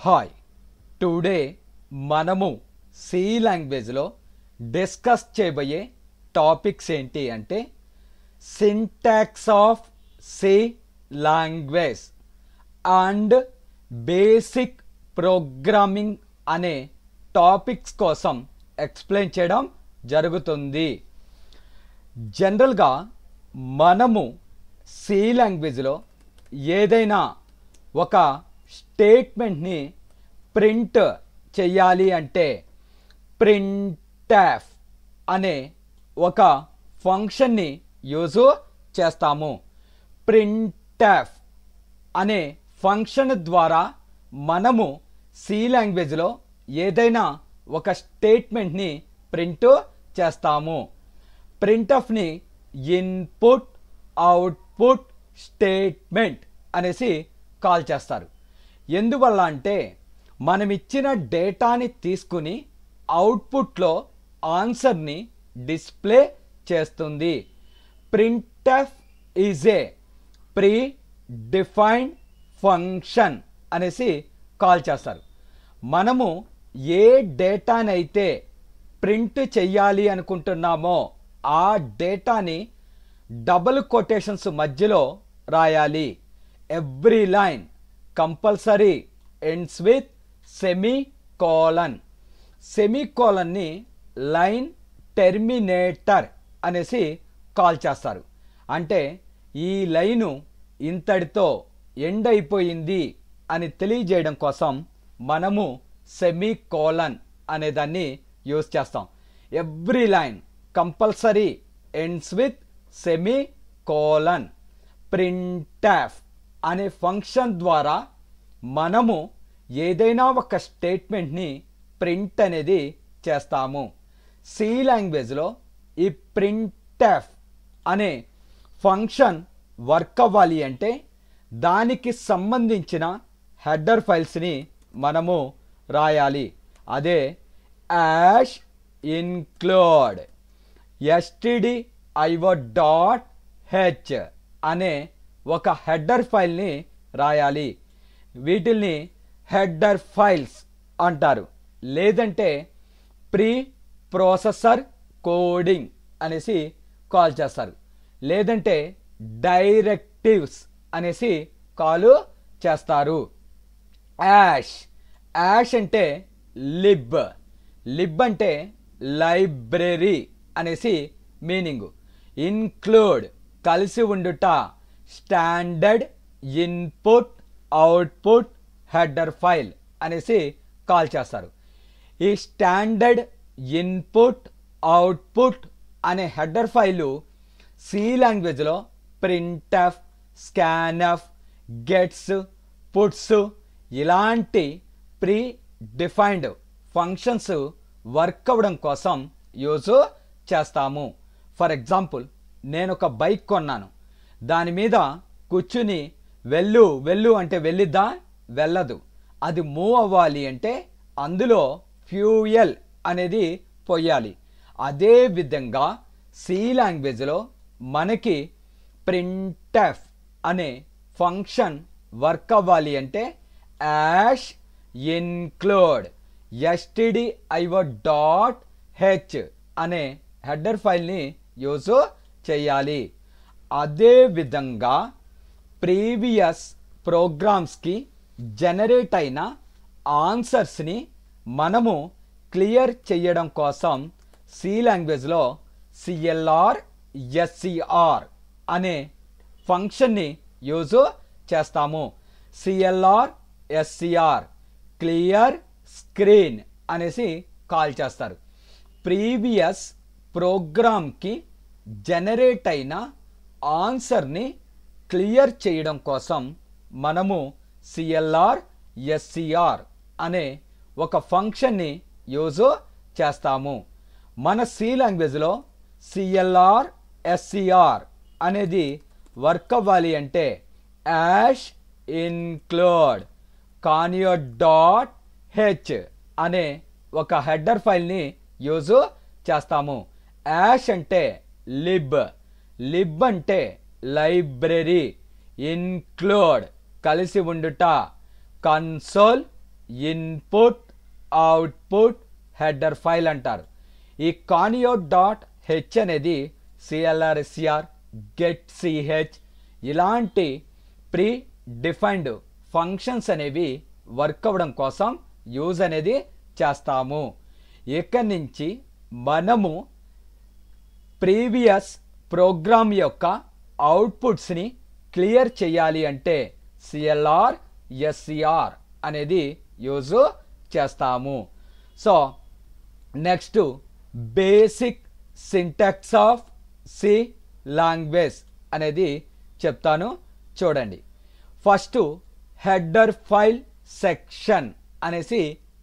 Hi today మనము C లాంగ్వేజ్లో discuss చేయబోయే టాపిక్స్ ఏంటి అంటే syntax of C language and basic programming అనే టాపిక్స్ కోసం ఎక్స్ప్లెయిన్ చేయడం జరుగుతుంది. జనరల్గా మనము సి లాంగ్వేజ్లో ఏదైనా ఒక స్టేట్మెంట్ని ప్రింట్ చేయాలి అంటే ప్రింట్ఎఫ్ అనే ఒక ఫంక్షన్ని యూజ్ చేస్తాము. ప్రింట్ఎఫ్ అనే ఫంక్షన్ ద్వారా మనము సి లాంగ్వేజ్లో ఏదైనా ఒక స్టేట్మెంట్ని ప్రింట్ చేస్తాము. ప్రింట్ఎఫ్ని ఇన్పుట్ అవుట్పుట్ స్టేట్మెంట్ అనేసి కాల్ చేస్తారు. ఎందువల్ల అంటే మనం ఇచ్చిన డేటాని తీసుకుని అవుట్పుట్లో ఆన్సర్ని డిస్ప్లే చేస్తుంది. Printf is a pre defined function అనేసి కాల్ చేస్తారు. మనము ఏ డేటానైతే ప్రింట్ చెయ్యాలి అనుకుంటున్నామో ఆ డేటాని డబుల్ కొటేషన్స్ మధ్యలో రాయాలి. Every line compulsory ends with semicolon. సెమీకోలన్ని లైన్ టెర్మినేటర్ అనేసి కాల్ చేస్తారు. అంటే ఈ లైను ఇంతటితో ఎండ్ అయిపోయింది అని తెలియజేయడం కోసం మనము సెమీకోలన్ అనేదాన్ని యూజ్ చేస్తాం. Every line compulsory ends with semicolon. Printf అనే ఫంక్షన్ ద్వారా మనము ఏదైనా ఒక స్టేట్మెంట్ని ప్రింట్ అనేది చేస్తాము. సి లాంగ్వేజ్లో ఈ ప్రింట్ఎఫ్ అనే ఫంక్షన్ వర్క్ అవ్వాలి అంటే దానికి సంబంధించిన హెడర్ ఫైల్స్ని మనము రాయాలి. అదే యాష్ ఇన్క్లూడ్ stdio.h అనే ఒక హెడర్ ఫైల్ని రాయాలి. వీటిల్ని హెడర్ ఫైల్స్ అంటారు. లేదంటే ప్రీ ప్రాసెసర్ కోడింగ్ అనేసి కాల్ చేస్తారు. లేదంటే డైరెక్టివ్స్ అనేసి కాల్ చేస్తారు. యాష్ యాష్ అంటే లిబ్. లిబ్ అంటే లైబ్రరీ అనేసి మీనింగ్. ఇన్క్లూడ్ కలిసి ఉండుట. Standard input output header file అనేసి కాల్ చేస్తారు. ఈ స్టాండర్డ్ ఇన్పుట్ అవుట్పుట్ అనే హెడర్ ఫైలు సి లాంగ్వేజ్లో ప్రింట్ఎఫ్, స్కాన్ఎఫ్, గెట్స్, పుట్స్ ఇలాంటి ప్రీ డిఫైన్డ్ ఫంక్షన్స్ వర్క్ అవ్వడం కోసం యూజ్ చేస్తాము. ఫర్ ఎగ్జాంపుల్, నేను ఒక బైక్ కొన్నాను. దాని మీద కూర్చుని వెళ్ళు వెళ్ళు అంటే వెళ్ళిద్దా? వెళ్ళదు. అది మూవ్ అవ్వాలి అంటే అందులో ఫ్యూయల్ అనేది పోయాలి. అదే విధంగా సి లాంగ్వేజ్లో మనకి ప్రింట్ఎఫ్ అనే ఫంక్షన్ వర్క్ అవ్వాలి అంటే యాష్ ఇన్క్లూడ్ stdio.h అనే హెడర్ ఫైల్ని యూజ్ చేయాలి. అదే విధంగా ప్రీవియస్ ప్రోగ్రామ్స్కి జనరేట్ అయిన ఆన్సర్స్ని మనము క్లియర్ చేయడం కోసం సి లాంగ్వేజ్లో CLR/SCR అనే ఫంక్షన్ని యూజ్ చేస్తాము. CLR/SCR క్లియర్ స్క్రీన్ అనేసి కాల్ చేస్తారు. ప్రీవియస్ ప్రోగ్రామ్కి జనరేట్ అయిన ఆన్సర్ని క్లియర్ చేయడం కోసం మనము CLR/SCR అనే ఒక ఫంక్షన్ని యూజ్ చేస్తాము. మన సి లాంగ్వేజ్లో CLR/SCR అనేది వర్క్ అవ్వాలి అంటే యాష్ ఇన్క్లూడ్ conio.h అనే ఒక హెడర్ ఫైల్ని యూజ్ చేస్తాము. యాష్ అంటే లిబ్. లిబ్ అంటే లైబ్రరీ. ఇన్క్లూడ్ కలిసి ఉండుట. Console input output header file అంటారు. ఈ కానియో డాట్ హెచ్ అనేది CLRSCR గెట్ CH ఇలాంటి ప్రీ డిఫైన్డ్ ఫంక్షన్స్ అనేవి వర్క్ అవ్వడం కోసం యూజ్ అనేది చేస్తాము. ఇక్కడి నుంచి మనము ప్రీవియస్ ప్రోగ్రామ్ యొక్క అవుట్పుట్స్ని క్లియర్ చేయాలి అంటే CLR SCR అనేది యూజ్ చేస్తాము. So next basic syntax of C language అనేది చెప్తాను చూడండి. ఫస్ట్ హెడర్ ఫైల్ సెక్షన్ అనేసి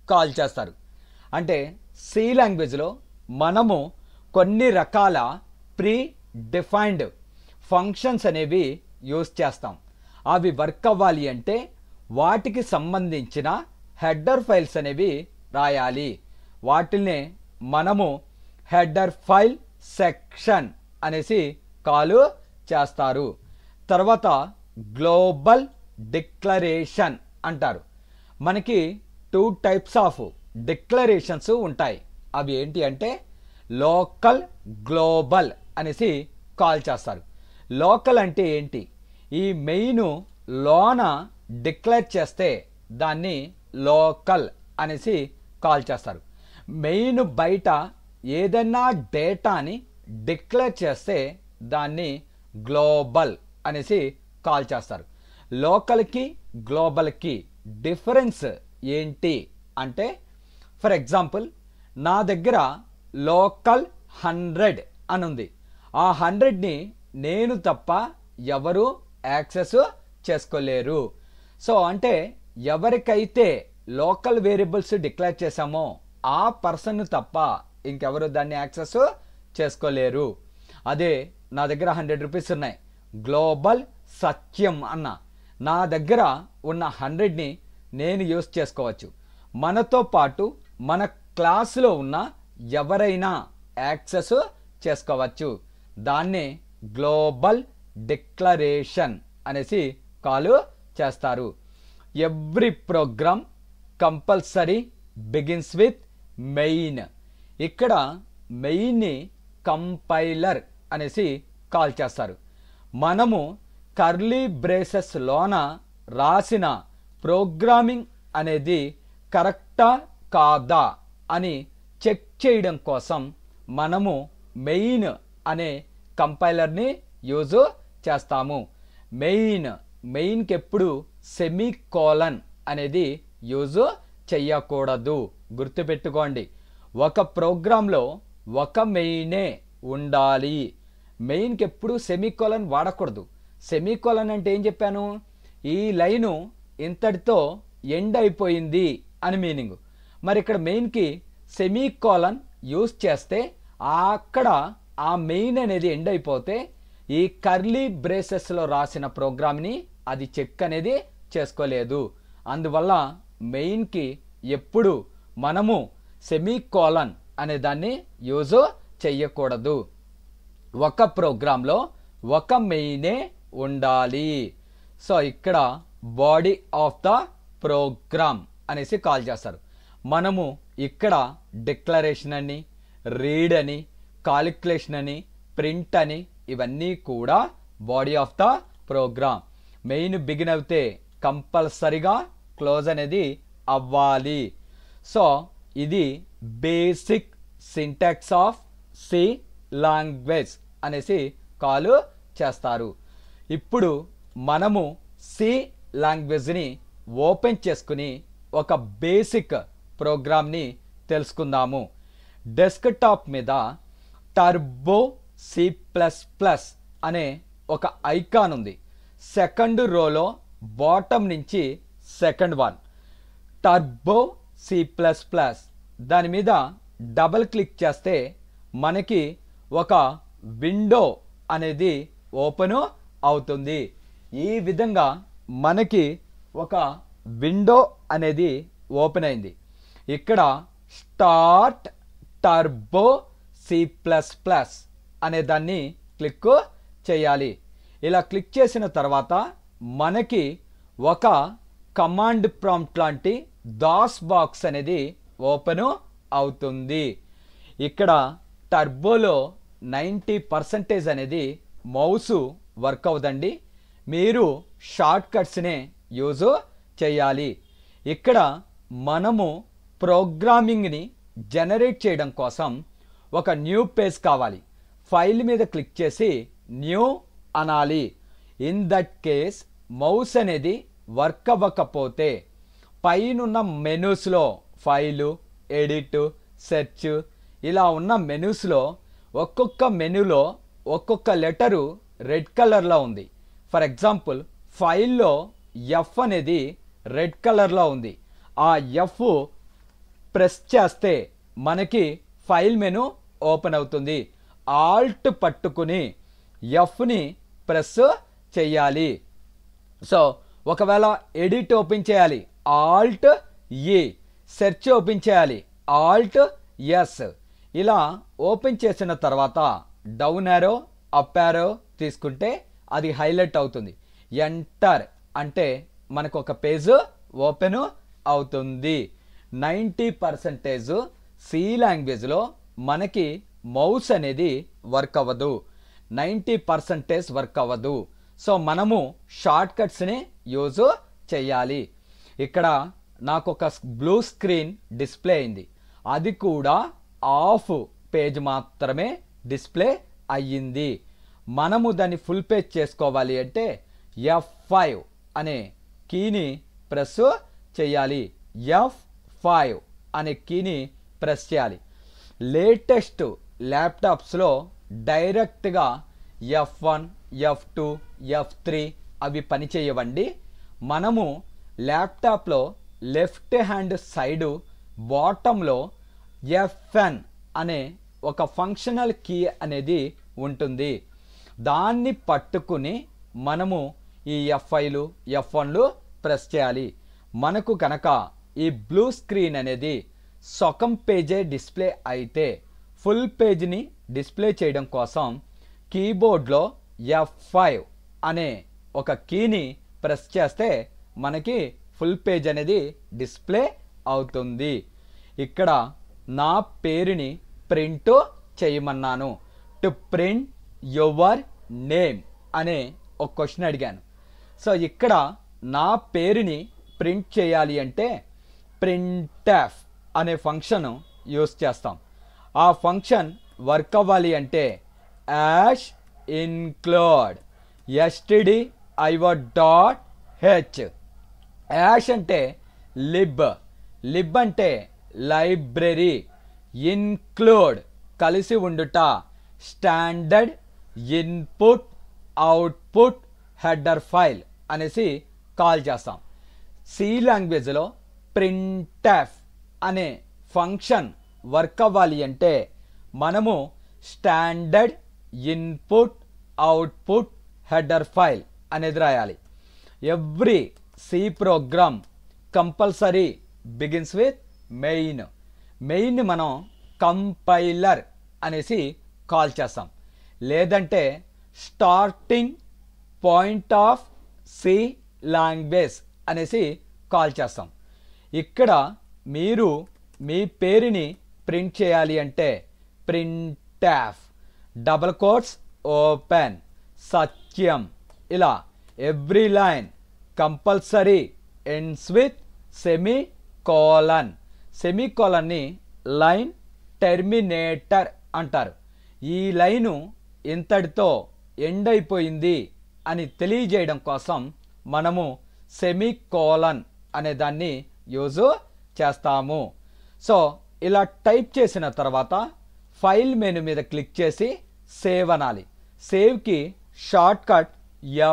కాల్ చేస్తారు. అంటే సి లాంగ్వేజ్లో మనము కొన్ని రకాల ప్రీ డిఫైన్డ్ ఫంక్షన్స్ అనేవి యూజ్ చేస్తాం. అవి వర్క్ అవ్వాలి అంటే వాటికి సంబంధించిన హెడర్ ఫైల్స్ అనేవి రాయాలి. వాటినే మనము హెడర్ ఫైల్ సెక్షన్ అనేసి కాల్ చేస్తారు. తర్వాత గ్లోబల్ డిక్లరేషన్ అంటారు. మనకి 2 టైప్స్ ఆఫ్ డిక్లరేషన్స్ ఉంటాయి. అవి ఏంటి అంటే లోకల్, గ్లోబల్ అనేసి కాల్ చేస్తారు. లోకల్ అంటే ఏంటి? ఈ మెయిన్ లోన డిక్లేర్ చేస్తే దాన్ని లోకల్ అనేసి కాల్ చేస్తారు. మెయిన్ బయట ఏదైనా డేటాని డిక్లేర్ చేస్తే దాన్ని గ్లోబల్ అనేసి కాల్ చేస్తారు. లోకల్కి గ్లోబల్కి డిఫరెన్స్ ఏంటి అంటే, ఫర్ ఎగ్జాంపుల్ నా దగ్గర లోకల్ 100 అని ఉంది. ఆ 100ని నేను తప్ప ఎవరు యాక్సెస్ చేసుకోలేరు. సో అంటే ఎవరికైతే లోకల్ వేరియబుల్స్ డిక్లేర్ చేశామో ఆ పర్సన్ తప్ప ఇంకెవరు దాన్ని యాక్సెస్ చేసుకోలేరు. అదే నా దగ్గర 100 రూపీస్ ఉన్నాయి, గ్లోబల్ సత్యం అన్న, నా దగ్గర ఉన్న 100ని నేను యూస్ చేసుకోవచ్చు. మనతో పాటు మన క్లాసులో ఉన్న ఎవరైనా యాక్సెస్ చేసుకోవచ్చు. దాన్నే గ్లోబల్ డిక్లరేషన్ అనేసి కాల్ చేస్తారు. Every program compulsory begins with main. ఇక్కడ మెయిన్ని కంపైలర్ అనేసి కాల్ చేస్తారు. మనము కర్లీ బ్రేసెస్ లోన రాసిన ప్రోగ్రామింగ్ అనేది కరెక్టా కాదా అని చెక్ చేయడం కోసం మనము మెయిన్ అనే కంపైలర్ని యూజ్ చేస్తాము. మెయిన్కి ఎప్పుడు సెమీకోలన్ అనేది యూజ్ చెయ్యకూడదు, గుర్తుపెట్టుకోండి. ఒక ప్రోగ్రాంలో ఒక మెయినే ఉండాలి. మెయిన్కి ఎప్పుడు సెమీకోలన్ వాడకూడదు. సెమీకోలన్ అంటే ఏం చెప్పాను? ఈ లైను ఇంతటితో ఎండ్ అయిపోయింది అని మీనింగ్. మరి ఇక్కడ మెయిన్కి సెమీకోలన్ యూజ్ చేస్తే అక్కడ ఆ మెయిన్ అనేది ఎండ్ అయిపోతే ఈ కర్లీ బ్రేసెస్లో రాసిన ప్రోగ్రామ్ని అది చెక్ అనేది చేసుకోలేదు. అందువల్ల మెయిన్కి ఎప్పుడు మనము సెమీకోలన్ అనే దాన్ని యూజ్ చెయ్యకూడదు. ఒక ప్రోగ్రాంలో ఒక మెయినే ఉండాలి. సో ఇక్కడ బాడీ ఆఫ్ ద ప్రోగ్రామ్ అనేసి కాల్ చేస్తారు. మనము ఇక్కడ డిక్లరేషన్ అని, రీడ్ అని, కాలిక్యులేషన్ అని, ప్రింట్ అని ఇవన్నీ కూడా body of the program. Main begin అవుతే కంపల్సరిగా క్లోజ్ అనేది అవ్వాలి. సో ఇది basic syntax of C language అనేసి కాల్ చేస్తారు. ఇప్పుడు మనము సి లాంగ్వేజ్ని ఓపెన్ చేసుకుని ఒక బేసిక్ ప్రోగ్రామ్ని తెలుసుకుందాము. డెస్క్టాప్ మీద టర్బో C++ అనే ఒక ఐకాన్ ఉంది. సెకండ్ రోలో బాటమ్ నుంచి సెకండ్ వన్ టర్బో C++. దాని మీద డబల్ క్లిక్ చేస్తే మనకి ఒక విండో అనేది ఓపెన్ అవుతుంది. ఈ విధంగా మనకి ఒక విండో అనేది ఓపెన్ అయింది. ఇక్కడ స్టార్ట్ టర్బో C++ అనే దాన్ని క్లిక్ చేయాలి. ఇలా క్లిక్ చేసిన తర్వాత మనకి ఒక కమాండ్ ప్రాంప్ట్ లాంటి దాస్ బాక్స్ అనేది ఓపెన్ అవుతుంది. ఇక్కడ టర్బోలో 90% అనేది మౌస్ వర్క్ అవుదండి. మీరు షార్ట్ కట్స్నే యూజ్ చేయాలి. ఇక్కడ మనము ప్రోగ్రామింగ్ని జనరేట్ చేయడం కోసం ఒక న్యూ పేజ్ కావాలి. ఫైల్ మీద క్లిక్ చేసి న్యూ అనాలి. ఇన్ దట్ కేస్ మౌస్ అనేది వర్క్ అవ్వకపోతే పైనున్న మెనూస్లో ఫైలు, ఎడిట్, సెర్చ్ ఇలా ఉన్న మెనూస్లో ఒక్కొక్క మెనూలో ఒక్కొక్క లెటరు రెడ్ కలర్లో ఉంది. ఫర్ ఎగ్జాంపుల్ ఫైల్లో ఎఫ్ అనేది రెడ్ కలర్లో ఉంది. ఆ ఎఫ్ ప్రెస్ చేస్తే మనకి ఫైల్ మెనూ ఓపెన్ అవుతుంది. ఆల్ట్ పట్టుకుని ఎఫ్ని ప్రెస్ చేయాలి. సో ఒకవేళ ఎడిట్ ఓపెన్ చేయాలి, ఆల్ట్ ఈ. సెర్చ్ ఓపెన్ చేయాలి, ఆల్ట్ ఎస్. ఇలా ఓపెన్ చేసిన తర్వాత డౌన్ యారో, అప్ యారో తీసుకుంటే అది హైలైట్ అవుతుంది. ఎంటర్ అంటే మనకు ఒక పేజ్ ఓపెన్ అవుతుంది. 90% సి లాంగ్వేజ్లో మనకి మౌస్ అనేది వర్క్ అవ్వదు, 90% వర్క్ అవ్వదు. సో మనము షార్ట్ కట్స్ని యూజ్ చేయాలి. ఇక్కడ నాకు ఒక బ్లూ స్క్రీన్ డిస్ప్లే అయింది. అది కూడా ఆఫ్ పేజ్ మాత్రమే డిస్ప్లే అయ్యింది. మనము దాన్ని ఫుల్ పేజ్ చేసుకోవాలి అంటే F5 అనే కీని ప్రెస్ చేయాలి. F5 అనే కీని ప్రెస్ చేయాలి. లేటెస్ట్ ల్యాప్టాప్స్లో డైరెక్ట్గా F1, F2, F3 అవి పనిచేయవండి. మనము ల్యాప్టాప్లో లెఫ్ట్ హ్యాండ్ సైడు బాటంలో FN అనే ఒక ఫంక్షనల్ కీ అనేది ఉంటుంది. దాన్ని పట్టుకుని మనము ఈ F5లు, F1లు ప్రెస్ చేయాలి. మనకు కనుక ఈ బ్లూ స్క్రీన్ అనేది సగం పేజే డిస్ప్లే అయితే ఫుల్ పేజ్ని డిస్ప్లే చేయడం కోసం కీబోర్డ్లో F5 అనే ఒక కీని ప్రెస్ చేస్తే మనకి ఫుల్ పేజ్ అనేది డిస్ప్లే అవుతుంది. ఇక్కడ నా పేరుని ప్రింట్ చేయమన్నాను. టు ప్రింట్ యువర్ నేమ్ అనే ఒక క్వశ్చన్ అడిగాను. సో ఇక్కడ నా పేరుని ప్రింట్ చేయాలి అంటే ప్రింట్ఎఫ్ అనే ఫంక్షన్ యూస్ చేస్తాం. ఆ ఫంక్షన్ వర్క్ అవ్వాలి అంటే యాష్ ఇన్క్లూడ్ stdio.h. యాష్ అంటే లిబ్ అంటే లైబ్రరీ, ఇన్క్లూడ్ కలిసి ఉండుట, standard input output header file అనేసి కాల్ చేస్తాం. సి లాంగ్వేజ్లో ప్రింట్ఎఫ్ అనే ఫంక్షన్ వర్క్ అవ్వాలి అంటే మనము standard input output header file అనేది రాయాలి. Every C program compulsory begins with main. Main మనం కంపైలర్ అనేసి కాల్ చేస్తాం. లేదంటే starting point of C language అనేసి కాల్ చేస్తాం. ఇక్కడ మీరు మీ పేరుని ప్రింట్ చేయాలి అంటే printf double quotes open Satyam. ఇలా every line compulsory ends with semicolon. సెమీకోలన్ని లైన్ టెర్మినేటర్ అంటారు. ఈ లైను ఇంతటితో ఎండ్ అయిపోయింది అని తెలియజేయడం కోసం మనము సెమీకోలన్ అనే దాన్ని యూజ్ చేస్తాము. సో ఇలా టైప్ చేసిన తర్వాత ఫైల్ మెనూ మీద క్లిక్ చేసి సేవ్ అనాలి. సేవ్కి షార్ట్ కట్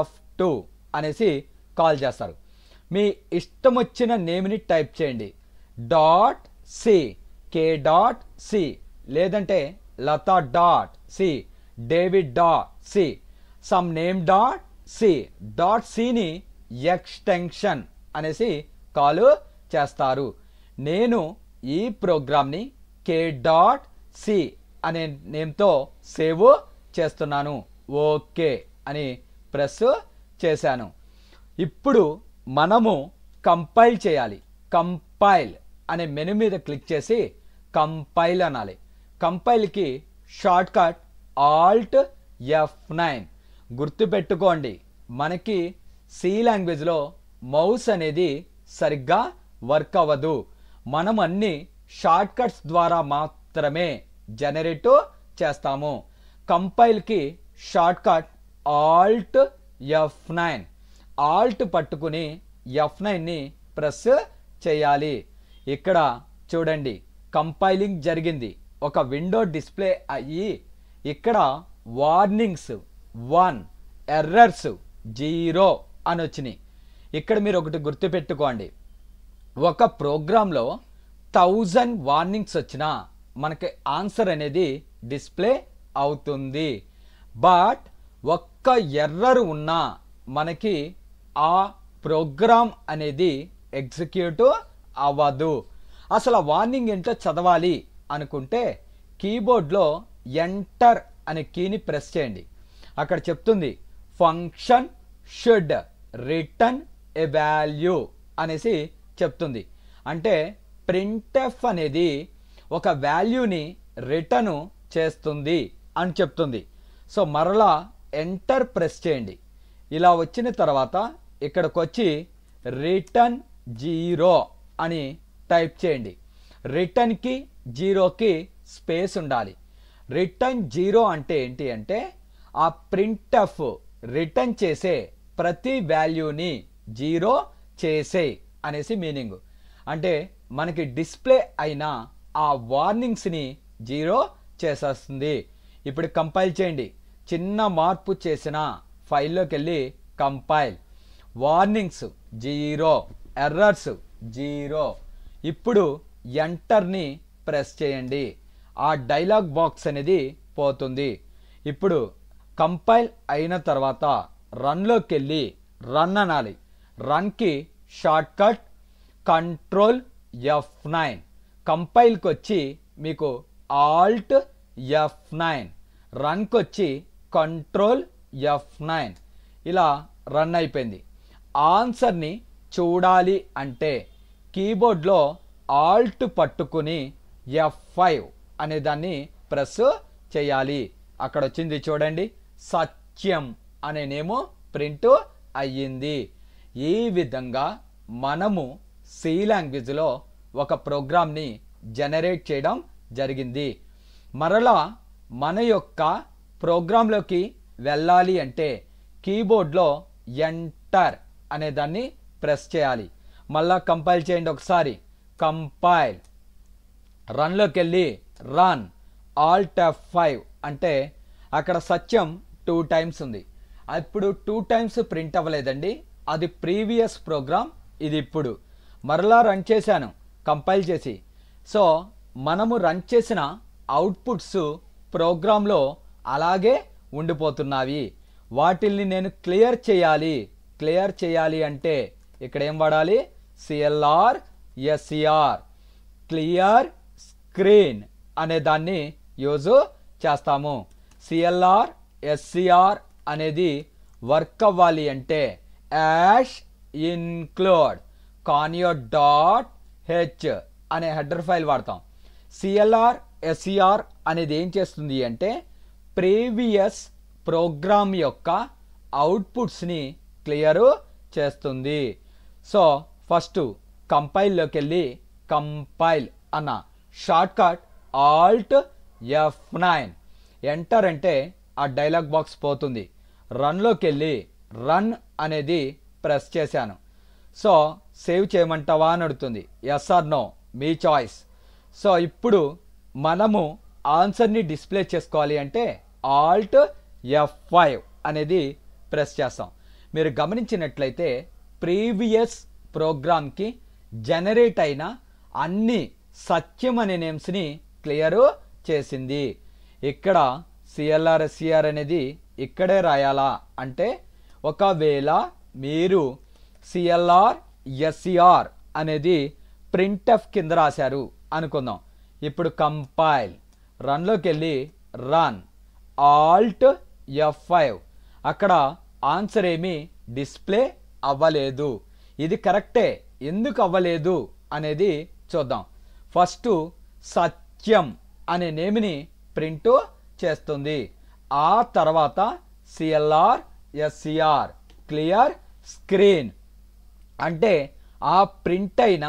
F2 అనేసి కాల్ చేస్తారు. మీ ఇష్టం వచ్చిన నేమ్ని టైప్ చేయండి. .c, k.c లేదంటే lata.c, david.c, some name.c. .cని ఎక్స్టెన్షన్ అనేసి కాల్ చేస్తారు. నేను ఈ ప్రోగ్రామ్ని k.c అనే నేమ్తో సేవ్ చేస్తున్నాను. ఓకే అని ప్రెస్ చేశాను. ఇప్పుడు మనము కంపైల్ చేయాలి. కంపైల్ అనే మెను మీద క్లిక్ చేసి కంపైల్ అనాలి. కంపైల్కి షార్ట్ కట్ ఆల్ట్ F9. గుర్తుపెట్టుకోండి, మనకి సి లాంగ్వేజ్లో మౌస్ అనేది సరిగ్గా వర్క్ అవ్వదు. మనం అన్ని షార్ట్ కట్స్ ద్వారా మాత్రమే జనరేట్ చేస్తాము. కంపైల్కి short cut alt F9. Alt పట్టుకుని F9ని ప్రెస్ చేయాలి. ఇక్కడ చూడండి, కంపైలింగ్ జరిగింది. ఒక విండో డిస్ప్లే అయ్యి ఇక్కడ వార్నింగ్స్ 1, ఎర్రర్స్ 0 అని వచ్చినాయి. ఇక్కడ మీరు ఒకటి గుర్తుపెట్టుకోండి, ఒక ప్రోగ్రాంలో 1000 వార్నింగ్స్ వచ్చినా మనకి ఆన్సర్ అనేది డిస్ప్లే అవుతుంది. బట్ ఒక్క ఎర్రర్ ఉన్నా మనకి ఆ ప్రోగ్రామ్ అనేది ఎగ్జిక్యూట్ అవ్వదు. అసలు ఆ వార్నింగ్ ఏంటో చదవాలి అనుకుంటే కీబోర్డ్లో ఎంటర్ అనే కీని ప్రెస్ చేయండి. అక్కడ చెప్తుంది function should return A value అనేసి చెప్తుంది. అంటే ప్రింట్ఎఫ్ అనేది ఒక వాల్యూని రిటర్న్ చేస్తుంది అని చెప్తుంది. సో మరలా ఎంటర్ ప్రెస్ చేయండి. ఇలా వచ్చిన తర్వాత ఇక్కడికి వచ్చి రిటర్న్ 0 అని టైప్ చేయండి. రిటర్న్కి 0కి స్పేస్ ఉండాలి. రిటర్న్ 0 అంటే ఏంటి అంటే ఆ ప్రింట్ఎఫ్ రిటర్న్ చేసే ప్రతి వాల్యూని 0 చేసే అనేసి మీనింగ్. అంటే మనకి డిస్ప్లే అయిన ఆ వార్నింగ్స్ని 0 చేసేస్తుంది. ఇప్పుడు కంపైల్ చేయండి. చిన్న మార్పు చేసిన ఫైల్లోకి వెళ్ళి కంపైల్. Warnings 0, errors 0. ఇప్పుడు ఎంటర్ని ప్రెస్ చేయండి. ఆ డైలాగ్ బాక్స్ అనేది పోతుంది. ఇప్పుడు కంపైల్ అయిన తర్వాత రన్లోకి వెళ్ళి రన్ అనాలి. రన్కి షార్ట్ కట్ కంట్రోల్ F9. కంపైల్కి వచ్చి మీకు ఆల్ట్ F9. రన్కి వచ్చి కంట్రోల్ F9. ఇలా రన్ అయిపోయింది. ఆన్సర్ని చూడాలి అంటే కీబోర్డ్లో ఆల్ట్ పట్టుకుని F5 అనే దాన్ని ప్రెస్ చేయాలి. అక్కడ వచ్చింది చూడండి, సత్యం అనే నేము ప్రింట్ అయ్యింది. ఈ విధంగా మనము సి లాంగ్వేజ్లో ఒక ప్రోగ్రామ్ని జనరేట్ చేయడం జరిగింది. మరలా మన యొక్క ప్రోగ్రాంలోకి వెళ్ళాలి అంటే కీబోర్డ్లో ఎంటర్ అనే దాన్ని ప్రెస్ చేయాలి. మళ్ళా కంపైల్ చేయండి ఒకసారి. కంపైల్. రన్లోకి వెళ్ళి రన్ ఆల్ట్ F5 అంటే అక్కడ సత్యం 2 టైమ్స్ ఉంది. ఇప్పుడు 2 టైమ్స్ ప్రింట్ అవ్వలేదండి, అది ప్రీవియస్ ప్రోగ్రామ్, ఇది ఇప్పుడు. మరలా రన్ చేశాను కంపైల్ చేసి. సో మనము రన్ చేసిన అవుట్పుట్స్ ప్రోగ్రాంలో అలాగే ఉండిపోతున్నవి. వాటిల్ని నేను క్లియర్ చేయాలి. క్లియర్ చేయాలి అంటే ఇక్కడ ఏం వాడాలి? CLR SCR, క్లియర్ స్క్రీన్ అనే దాన్ని యూజ్ చేస్తాము. CLR SCR అనేది వర్క్ అవ్వాలి అంటే యాష్ ఇన్క్లూడ్ conio.h అనే హెడర్ ఫైల్ వాడతాం. CLR SCR అనేది ఏం చేస్తుంది అంటే ప్రీవియస్ ప్రోగ్రామ్ యొక్క అవుట్పుట్స్ని క్లియర్ చేస్తుంది. సో ఫస్ట్ కంపైల్లోకి వెళ్ళి కంపైల్ అన్న short cut alt F9. Enter అంటే ఆ డైలాగ్ బాక్స్ పోతుంది. రన్లోకి వెళ్ళి రన్ అనేది ప్రెస్ చేశాను. సో సేవ్ చేయమంటావా అని అడుగుతుంది. ఎస్ ఆర్ నో, మీ చాయిస్. సో ఇప్పుడు మనము ఆన్సర్ని డిస్ప్లే చేసుకోవాలి అంటే ఆల్ట్ F5 అనేది ప్రెస్ చేస్తాం. మీరు గమనించినట్లయితే ప్రీవియస్ ప్రోగ్రామ్కి జనరేట్ అయిన అన్ని సత్యం అనే నేమ్స్ని క్లియర్ చేసింది. ఇక్కడ CLR SCR అనేది ఇక్కడే రాయాలా అంటే ఒకవేళ మీరు CLR SCR అనేది ప్రింట్ఎఫ్ కింద రాశారు అనుకుందాం. ఇప్పుడు కంపైల్. రన్లోకి వెళ్ళి రన్ ఆల్ట్ F5. అక్కడ ఆన్సర్ ఏమీ డిస్ప్లే అవ్వలేదు. ఇది కరెక్టే. ఎందుకు అవ్వలేదు అనేది చూద్దాం. ఫస్ట్ సత్యం అనే నేమ్ని ప్రింట్ చేస్తుంది. ఆ తర్వాత CLR SCR క్లియర్ స్క్రీన్ అంటే ఆ ప్రింట్ అయిన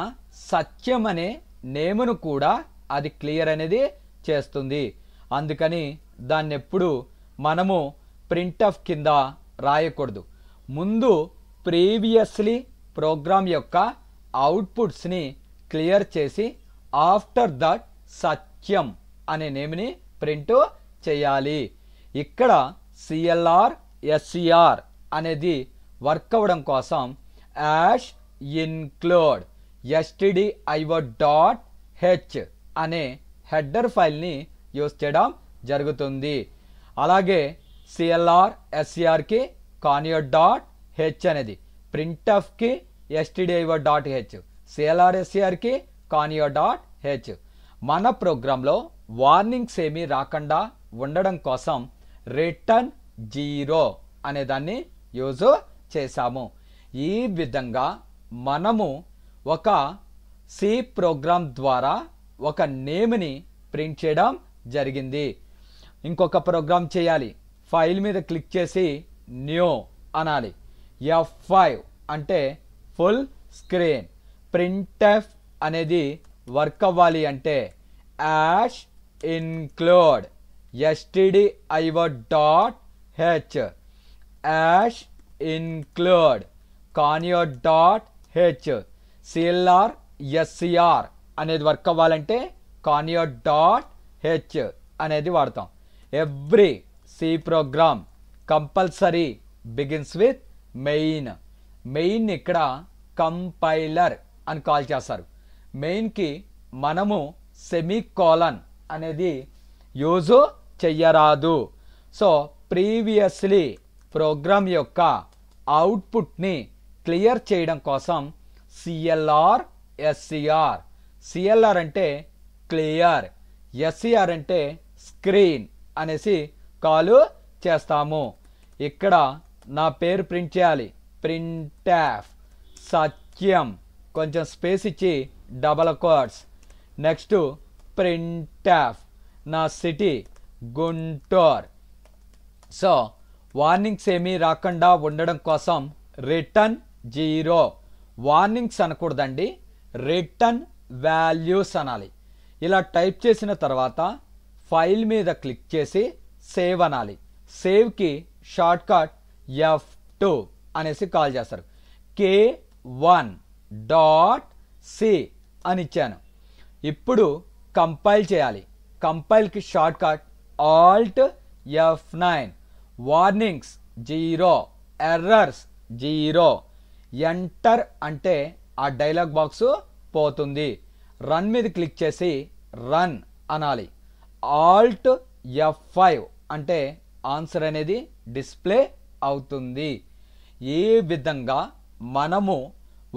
సత్యం అనే నేమును కూడా అది క్లియర్ అనేది చేస్తుంది. అందుకని దాన్ని ఎప్పుడు మనము ప్రింట్ఎఫ్ కింద రాయకూడదు. ముందు ప్రీవియస్లీ ప్రోగ్రామ్ యొక్క అవుట్పుట్స్ని క్లియర్ చేసి ఆఫ్టర్ దట్ సత్యం అనే నేమ్ని ప్రింట్ చేయాలి. ఇక్కడ CLR SCR అనేది వర్క్ అవ్వడం కోసం యాష్ ఇన్క్లూడ్ stdio.h అనే హెడర్ ఫైల్ని యూజ్ చేయడం జరుగుతుంది. అలాగే CLR SCRకి conio.h అనేది, printfకి stdio.h, CLR SCRకి conio.h. మన ప్రోగ్రాంలో వార్నింగ్స్ ఏమీ రాకుండా ఉండడం కోసం రిటర్న్ 0 అనే దాన్ని యూజ్ చేశాము. ఈ విధంగా మనము ఒక సి ప్రోగ్రామ్ ద్వారా ఒక నేమ్ని ప్రింట్ చేయడం జరిగింది. ఇంకొక ప్రోగ్రామ్ చేయాలి. ఫైల్ మీద క్లిక్ చేసి న్యూ అనాలి. F5 అంటే ఫుల్ స్క్రీన్. ప్రింట్ఎఫ్ అనేది వర్క్ అవ్వాలి అంటే hash include stdio.h hash include conio.h CLR SCR అనేది వర్క్ అవ్వాలంటే conio.h అనేది వాడతాం. Every C program compulsory begins with main. Main ఇక్కడ కంపైలర్ అని కాల్ చేస్తారు. మెయిన్కి మనము సెమీకోలన్ అనేది యూజ్ చెయ్యరాదు. సో ప్రీవియస్లీ ప్రోగ్రామ్ యొక్క అవుట్పుట్ని క్లియర్ చేయడం కోసం CLR SCR. CLR అంటే క్లియర్, SCR అంటే స్క్రీన్ అనేసి కాల్ చేస్తాము. ఇక్కడ నా పేరు ప్రింట్ చేయాలి. ప్రింట్ఎఫ్ సత్యం కొంచెం స్పేస్ ఇచ్చి డబల్ కోట్స్. నెక్స్ట్ ప్రింట్ఎఫ్ నా సిటీ గుంటూరు. సో వార్నింగ్స్ ఏమీ రాకుండా ఉండడం కోసం రిటర్న్ 0. వార్నింగ్స్ అనకూడదండి, రిటర్న్ వాల్యూస్ అనాలి. ఇలా టైప్ చేసిన తర్వాత ఫైల్ మీద క్లిక్ చేసి సేవ్ అనాలి. సేవ్కి షార్ట్ కట్ F2 అనేసి కాల్ చేస్తారు. K1.c అని ఇచ్చాను. ఇప్పుడు కంపైల్ చేయాలి. కంపైల్కి short cut Alt F9. Warnings 0, errors 0. Enter అంటే ఆ డైలాగ్ బాక్స్ పోతుంది. రన్ మీద క్లిక్ చేసి రన్ అనాలి. Alt F5 అంటే ఆన్సర్ అనేది డిస్ప్లే అవుతుంది. ఈ విధంగా మనము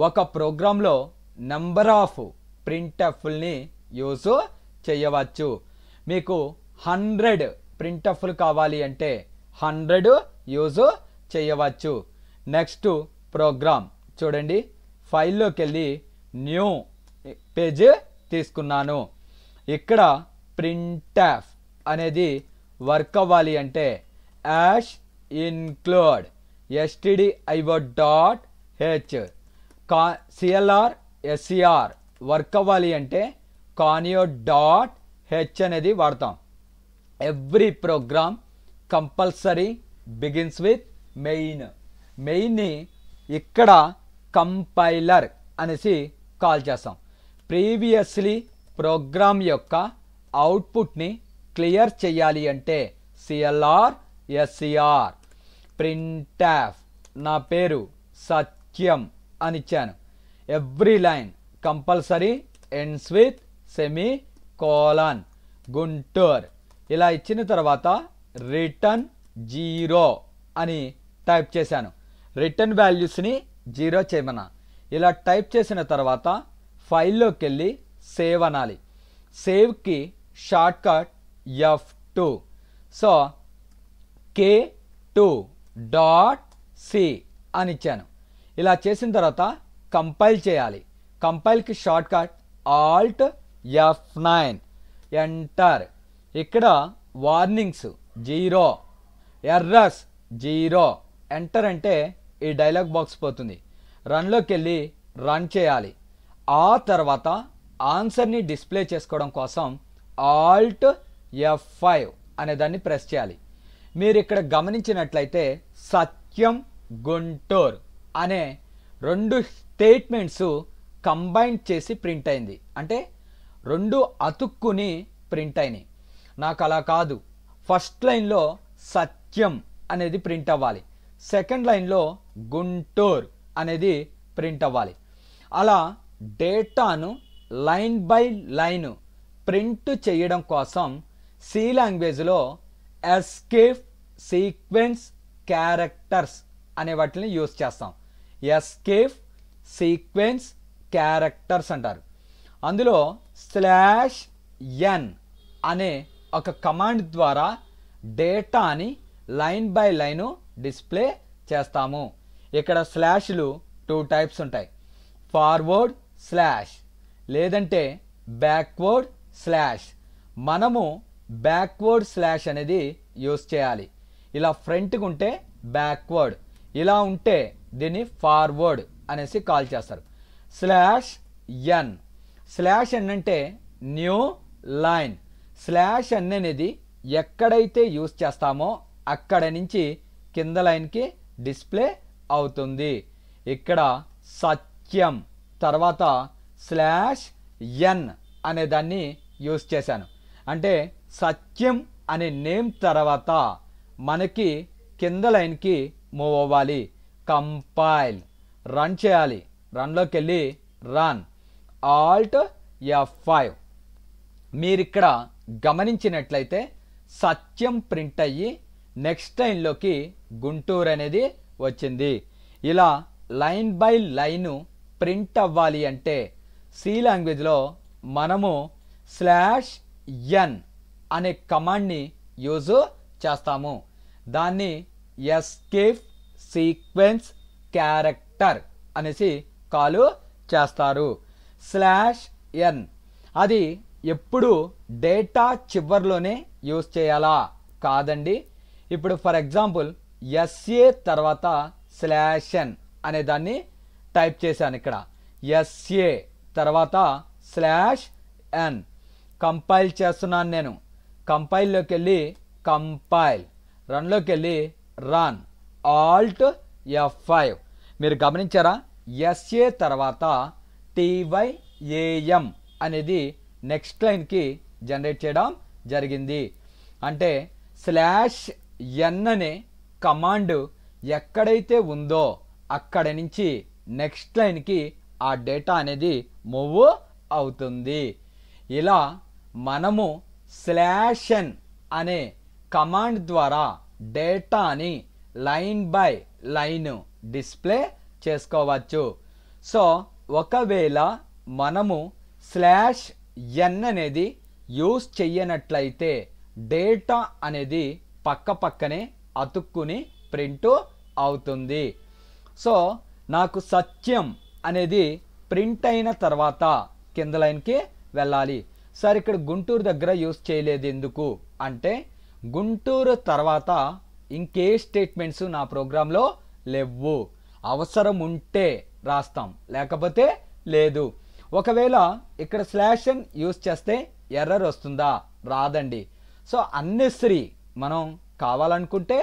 ఒక ప్రోగ్రాంలో నెంబర్ ఆఫ్ ప్రింట్ఎఫ్ని యూజ్ చేయవచ్చు. మీకు 100 ప్రింట్ఎఫ్లు కావాలి అంటే 100 యూజ్ చేయవచ్చు. నెక్స్ట్ ప్రోగ్రామ్ చూడండి. ఫైల్లోకి వెళ్ళి న్యూ పేజ్ తీసుకున్నాను. ఇక్కడ ప్రింట్ఎఫ్ అనేది వర్క్ అవ్వాలి అంటే hash include stdio.h. CLR SCR work అవ్వాలి అంటే conio.h అనేది వాడతాం. Every program compulsory begins with main. మెయిన్ని ఇక్కడ కంపైలర్ అనేసి కాల్ చేస్తాం. ప్రీవియస్లీ ప్రోగ్రామ్ యొక్క అవుట్పుట్ని క్లియర్ చేయాలి అంటే CLR SCR. ప్రింట్ఎఫ్ నా పేరు సత్యం అని ఇచ్చాను. Every line compulsory ends with semi colon. Guntur ఇలా ఇచ్చిన తర్వాత రిటర్న్ 0 అని టైప్ చేశాను. రిటర్న్ వాల్యూస్ని 0 చేయమన్నా. ఇలా టైప్ చేసిన తర్వాత ఫైల్లోకి వెళ్ళి సేవ్ అనాలి. సేవ్కి short cut F2. So K2.c అని ఇచ్చాను. ఇలా చేసిన తర్వాత కంపైల్ చేయాలి. కంపైల్కి short cut alt F9, enter. ఇక్కడ వార్నింగ్స్ 0, ఎర్రర్స్ 0. ఎంటర్ అంటే ఈ డైలాగ్ బాక్స్ పోతుంది. రన్లోకి వెళ్ళి రన్ చేయాలి. ఆ తర్వాత ఆన్సర్ని డిస్ప్లే చేసుకోవడం కోసం ఆల్ట్ F5 అనే దాన్ని ప్రెస్ చేయాలి. మీరు ఇక్కడ గమనించినట్లయితే సత్యం గుంటూరు అనే 2 స్టేట్మెంట్స్ కంబైన్ చేసి ప్రింట్ అయింది. అంటే 2 అతుక్కుని ప్రింట్ అయినాయి. నాకు అలా కాదు. ఫస్ట్ లైన్లో సత్యం అనేది ప్రింట్ అవ్వాలి, సెకండ్ లైన్లో గుంటూరు అనేది ప్రింట్ అవ్వాలి. అలా డేటాను లైన్ బై లైన్ ప్రింట్ చేయడం కోసం సి లాంగ్వేజ్లో ఎస్కేప్ సీక్వెన్స్ క్యారెక్టర్స్ అనే వాటిని యూజ్ చేస్తాం. ఎస్కేప్ సీక్వెన్స్ క్యారెక్టర్స్ అంటారు. అందులో /n అనే ఒక కమాండ్ ద్వారా డేటాని లైన్ బై లైన్ డిస్ప్లే చేస్తాము. ఇక్కడ స్లాష్లు 2 టైప్స్ ఉంటాయి. ఫార్వర్డ్ స్లాష్ లేదంటే బ్యాక్వర్డ్ స్లాష్. మనము బ్యాక్వర్డ్ స్లాష్ అనేది యూజ్ చేయాలి. ఇలా ఫ్రంట్గా ఉంటే బ్యాక్వర్డ్, ఇలా ఉంటే దీన్ని ఫార్వర్డ్ అనేసి కాల్ చేస్తారు. /n /n అంటే న్యూ లైన్. /n అనేది ఎక్కడైతే యూజ్ చేస్తామో అక్కడ నుంచి కింద లైన్కి డిస్ప్లే అవుతుంది. ఇక్కడ సత్యం తర్వాత /n అనే దాన్ని యూజ్ చేశాను. అంటే సత్యం అనే నేమ్ తర్వాత మనకి కింద లైన్కి మూవ్ అవ్వాలి. కంపైల్ రన్ చేయాలి. రన్లోకి వెళ్ళి రన్ ఆల్ట్ F5. మీరు ఇక్కడ గమనించినట్లయితే సత్యం ప్రింట్ అయ్యి నెక్స్ట్ లైన్లోకి గుంటూరు అనేది వచ్చింది. ఇలా లైన్ బై లైన్ ప్రింట్ అవ్వాలి అంటే సి లాంగ్వేజ్లో మనము /n అనే కమాండ్ని యూజ్ చేస్తాము. దాన్ని ఎస్కేప్ సీక్వెన్స్ క్యారెక్టర్ అనేసి కాల్ చేస్తారు. /n అది ఎప్పుడు డేటా చివర్లోనే యూజ్ చేయాలా? కాదండి. ఇప్పుడు ఫర్ ఎగ్జాంపుల్ SA తర్వాత /n అనే దాన్ని టైప్ చేశాను. ఇక్కడ SA తర్వాత /n కంపైల్ చేస్తున్నాను నేను. కంపైల్లోకి వెళ్ళి కంపైల్, రన్లోకి వెళ్ళి రన్ ఆల్ట్ F5. మీరు గమనించారా? SA తర్వాత TYAM అనేది నెక్స్ట్ లైన్కి జనరేట్ చేయడం జరిగింది. అంటే /n అనే కమాండ్ ఎక్కడైతే ఉందో అక్కడ నుంచి నెక్స్ట్ లైన్కి ఆ డేటా అనేది మూవ్ అవుతుంది. ఇలా మనము /n అనే కమాండ్ ద్వారా డేటాని లైన్ బై లైన్ డిస్ప్లే చేసుకోవచ్చు. సో ఒకవేళ మనము /n అనేది యూజ్ చెయ్యనట్లయితే డేటా అనేది పక్క పక్కనే అతుక్కుని ప్రింట్ అవుతుంది. సో నాకు సత్యం అనేది ప్రింట్ అయిన తర్వాత కింద లైన్కి వెళ్ళాలి. సార్ ఇక్కడ గుంటూరు దగ్గర యూజ్ చేయలేదు ఎందుకు అంటే, గుంటూరు తర్వాత ఇంకే స్టేట్మెంట్స్ నా ప్రోగ్రాంలో లేవు. అవసరం ఉంటే రాస్తాం, లేకపోతే లేదు. ఒకవేళ ఇక్కడ /n యూజ్ చేస్తే ఎర్రర్ వస్తుందా? రాదండి. సో అన్నెసరీ మనం కావాలనుకుంటే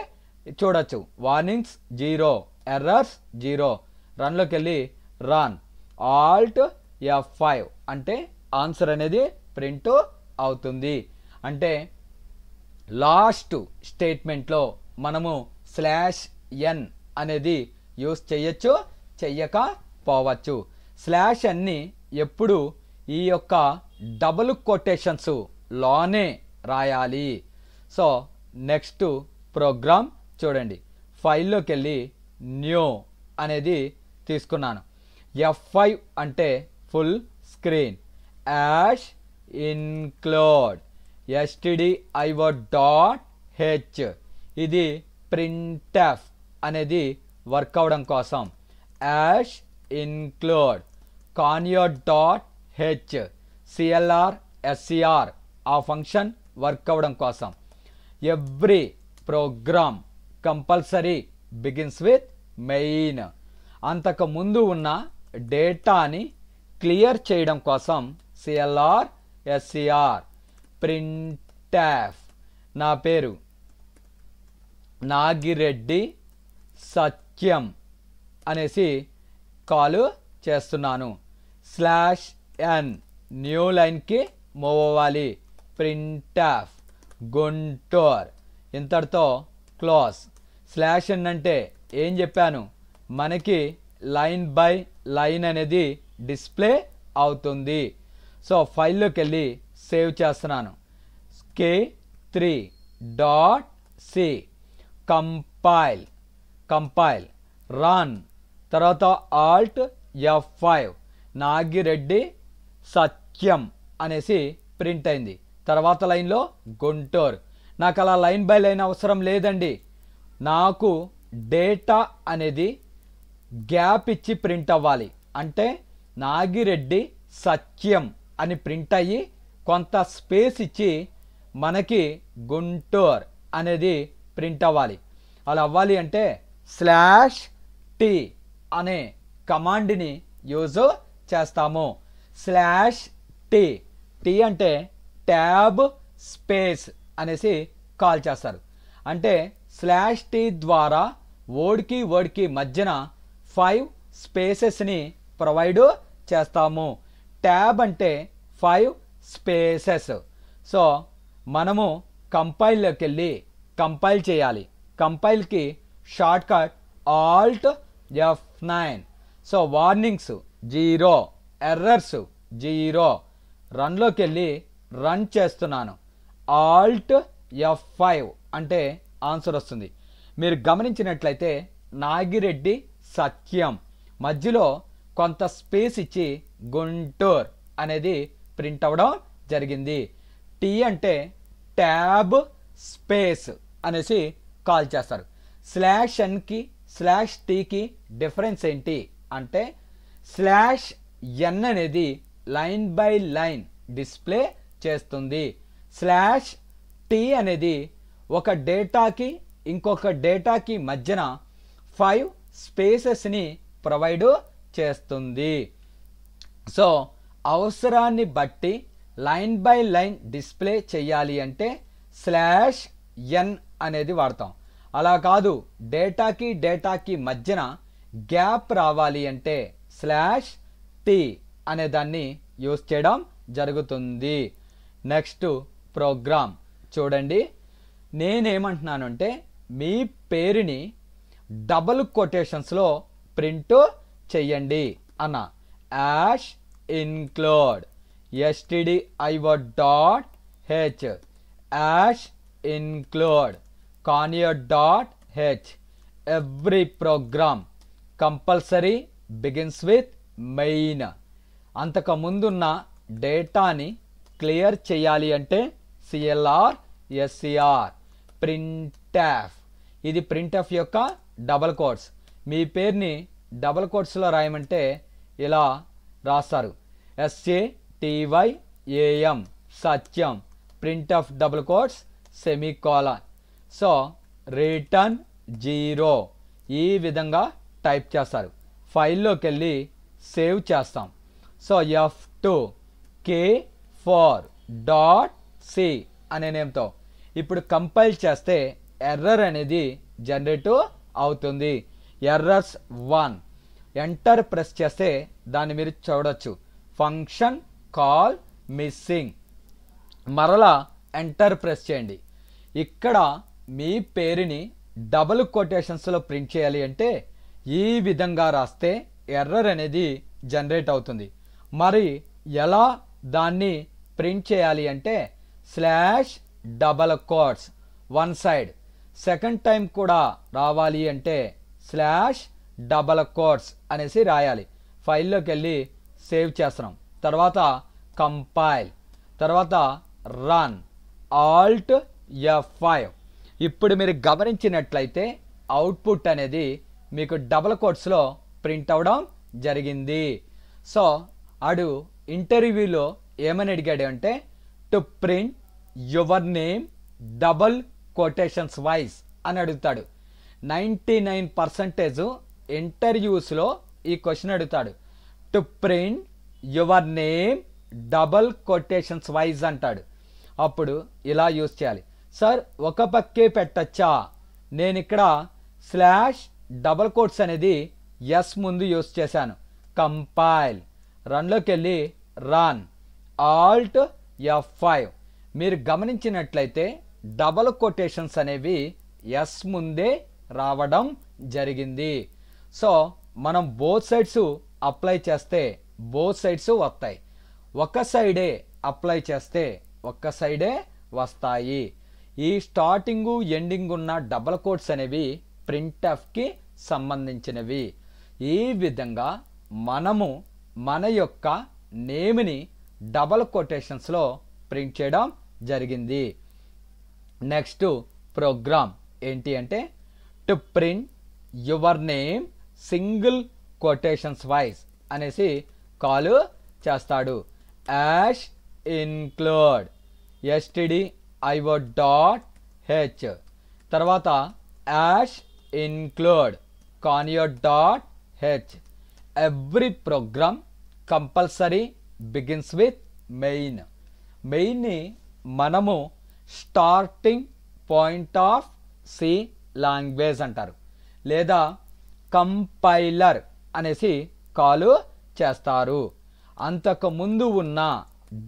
చూడొచ్చు. Warnings 0, errors 0. రన్లోకి వెళ్ళి రన్ ఆల్ట్ F5 అంటే ఆన్సర్ అనేది ప్రింట్ అవుతుంది. అంటే లాస్ట్ స్టేట్మెంట్లో మనము /n అనేది యూజ్ చేయొచ్చు, చెయ్యకపోవచ్చు. /nని ఎప్పుడు ఈ యొక్క డబుల్ కొటేషన్స్ లోనే రాయాలి. సో నెక్స్ట్ ప్రోగ్రామ్ చూడండి. ఫైల్లోకి వెళ్ళి న్యూ అనేది తీసుకున్నాను. F5 అంటే full screen, ash include stdio.h ఇది printf అనేది వర్క్ అవడం కోసం hash include conio.h clr ser ఆ ఫంక్షన్ వర్క్ అవ్వడం కోసం. Every program compulsory begins with main. అంతకు ముందు ఉన్న డేటాని క్లియర్ చేయడం కోసం clr ser. ప్రింట్ఎఫ్ నా పేరు నాగిరెడ్డి సత్యం అనేసి కాల్ చేస్తున్నాను. /n న్యూ లైన్కి మూవ్ అవ్వాలి. ప్రింట్ఎఫ్ గుంటూర్. ఇంతటితో క్లోజ్. /n అంటే ఏం చెప్పాను, మనకి లైన్ బై లైన్ అనేది డిస్ప్లే అవుతుంది. సో ఫైల్లోకి వెళ్ళి సేవ్ చేస్తున్నాను. k3.c compile run. తర్వాత alt F5 నాగిరెడ్డి సత్యం అనేసి ప్రింట్ అయింది. తర్వాత లైన్లో గుంటూరు. నాకు అలా లైన్ బై లైన్ అవసరం లేదండి. నాకు డేటా అనేది గ్యాప్ ఇచ్చి ప్రింట్ అవ్వాలి. అంటే నాగిరెడ్డి సత్యం అని ప్రింట్ అయ్యి కొంత స్పేస్ ఇచ్చి మనకి గుంటూరు అనేది ప్రింట్ అవ్వాలి. అలా అవ్వాలి అంటే /t అనే కమాండ్ని యూజ్ చేస్తాము. /t అంటే ట్యాబ్ స్పేస్ అనేసి కాల్ చేస్తారు. అంటే /t ద్వారా వర్డ్కి మధ్యన 5 స్పేసెస్ని ప్రొవైడ్ చేస్తాము. ట్యాబ్ అంటే 5 స్పేసెస్. సో మనము కంపైల్లోకి వెళ్ళి కంపైల్ చేయాలి. కంపైల్కి short cut alt F9. So warnings 0, errors 0. రన్లోకి వెళ్ళి రన్ చేస్తున్నాను. alt F5 అంటే ఆన్సర్ వస్తుంది. మీరు గమనించినట్లయితే నాగిరెడ్డి సత్యం మధ్యలో కొంత స్పేస్ ఇచ్చి గుంటూరు అనేది ప్రింట్ అవ్వడం జరిగింది. టీ అంటే ట్యాబ్ స్పేస్ అనేసి కాల్ చేస్తారు. /nకి /tకి డిఫరెన్స్ ఏంటి అంటే /n అనేది లైన్ బై లైన్ డిస్ప్లే చేస్తుంది. /t అనేది ఒక డేటాకి ఇంకొక డేటాకి మధ్యన 5 స్పేసెస్ని ప్రొవైడ్ చేస్తుంది. సో అవసరాన్ని బట్టి లైన్ బై లైన్ డిస్ప్లే చేయాలి అంటే /n అనేది వాడతాం. అలా కాదు, డేటాకి మధ్యన గ్యాప్ రావాలి అంటే /t అనే దాన్ని యూజ్ చేయడం జరుగుతుంది. నెక్స్ట్ ప్రోగ్రామ్ చూడండి. నేనేమంటున్నానంటే మీ పేరుని డబుల్ కొటేషన్స్లో ప్రింట్ చెయ్యండి అన్న. #include stdio.h #include conio.h. every program compulsory begins with main. అంతకు ముందున్న డేటాని క్లియర్ చేయాలి అంటే clr ser. ప్రింట్ఎఫ్ ఇది ప్రింట్ఎఫ్ యొక్క డబల్ కోట్స్. మీ పేరుని డబల్ కోట్స్లో రాయమంటే ఇలా రాస్తారు. SATYAM Satyam. Printf double quotes semicolon. So return 0 ఈ విధంగా టైప్ చేస్తారు. ఫైల్లోకి వెళ్ళి సేవ్ చేస్తాం. సో F2 k4.c అనే నేమ్తో ఇప్పుడు కంపైల్ చేస్తే ఎర్రర్ అనేది జనరేట్ అవుతుంది. ఎర్రర్స్ 1. ఎంటర్ ప్రెస్ చేస్తే దాన్ని మీరు చూడొచ్చు. Function call missing. మరలా ఎంటర్ ప్రెస్ చేయండి. ఇక్కడ మీ పేరుని డబుల్ కొటేషన్స్లో ప్రింట్ చేయాలి అంటే ఈ విధంగా రాస్తే ఎర్రర్ అనేది జనరేట్ అవుతుంది. మరి ఎలా దాన్ని ప్రింట్ చేయాలి అంటే /" వన్ సైడ్. సెకండ్ టైం కూడా రావాలి అంటే /" అనేసి రాయాలి. ఫైల్లోకి వెళ్ళి సేవ్ చేస్తున్నాం. తర్వాత కంపైల్. తర్వాత రన్. alt F5. ఇప్పుడు మీరు గమనించినట్లయితే అవుట్పుట్ అనేది మీకు డబుల్ కోట్స్లో ప్రింట్ అవ్వడం జరిగింది. సో ఆడు ఇంటర్వ్యూలో ఏమని అడిగాడు అంటే to print your name double quotations wise అని అడుగుతాడు. 99% ఇంటర్వ్యూస్లో ఈ క్వశ్చన్ అడుగుతాడు. To print your name double quotations wise అంటాడు. అప్పుడు ఇలా యూజ్ చేయాలి. సార్ ఒక పక్కే పెట్టచ్చా? నేను ఇక్కడ స్లాష్ డబల్ కోట్స్ అనేది ఎస్ ముందు యూజ్ చేశాను. కంపైల్, రన్లోకి వెళ్ళి రన్, ఆల్ట్ F5. మీరు గమనించినట్లయితే డబల్ కొటేషన్స్ అనేవి ఎస్ ముందే రావడం జరిగింది. సో మనం బోత్ సైడ్స్ అప్లై చేస్తే బోత్ సైడ్స్ వస్తాయి, ఒక సైడే అప్లై చేస్తే ఒక్క సైడే వస్తాయి. ఈ స్టార్టింగు ఎండింగ్ ఉన్న డబల్ కోట్స్ అనేవి ప్రింట్ఎఫ్కి సంబంధించినవి. ఈ విధంగా మనము మన యొక్క నేమ్ని డబల్ కొటేషన్స్లో ప్రింట్ చేయడం జరిగింది. నెక్స్ట్ ప్రోగ్రామ్ ఏంటి అంటే to print your name single quotations wise అనేసి కాల్ చేస్తాడు. యాష్ ఇన్క్లూడ్ stdio.h, తర్వాత hash include conio.h. Every program compulsory begins with main. మెయిన్ని మనము starting point of C language అంటారు, లేదా కంపైలర్ అనేసి కాల్ చేస్తారు. అంతకు ముందు ఉన్న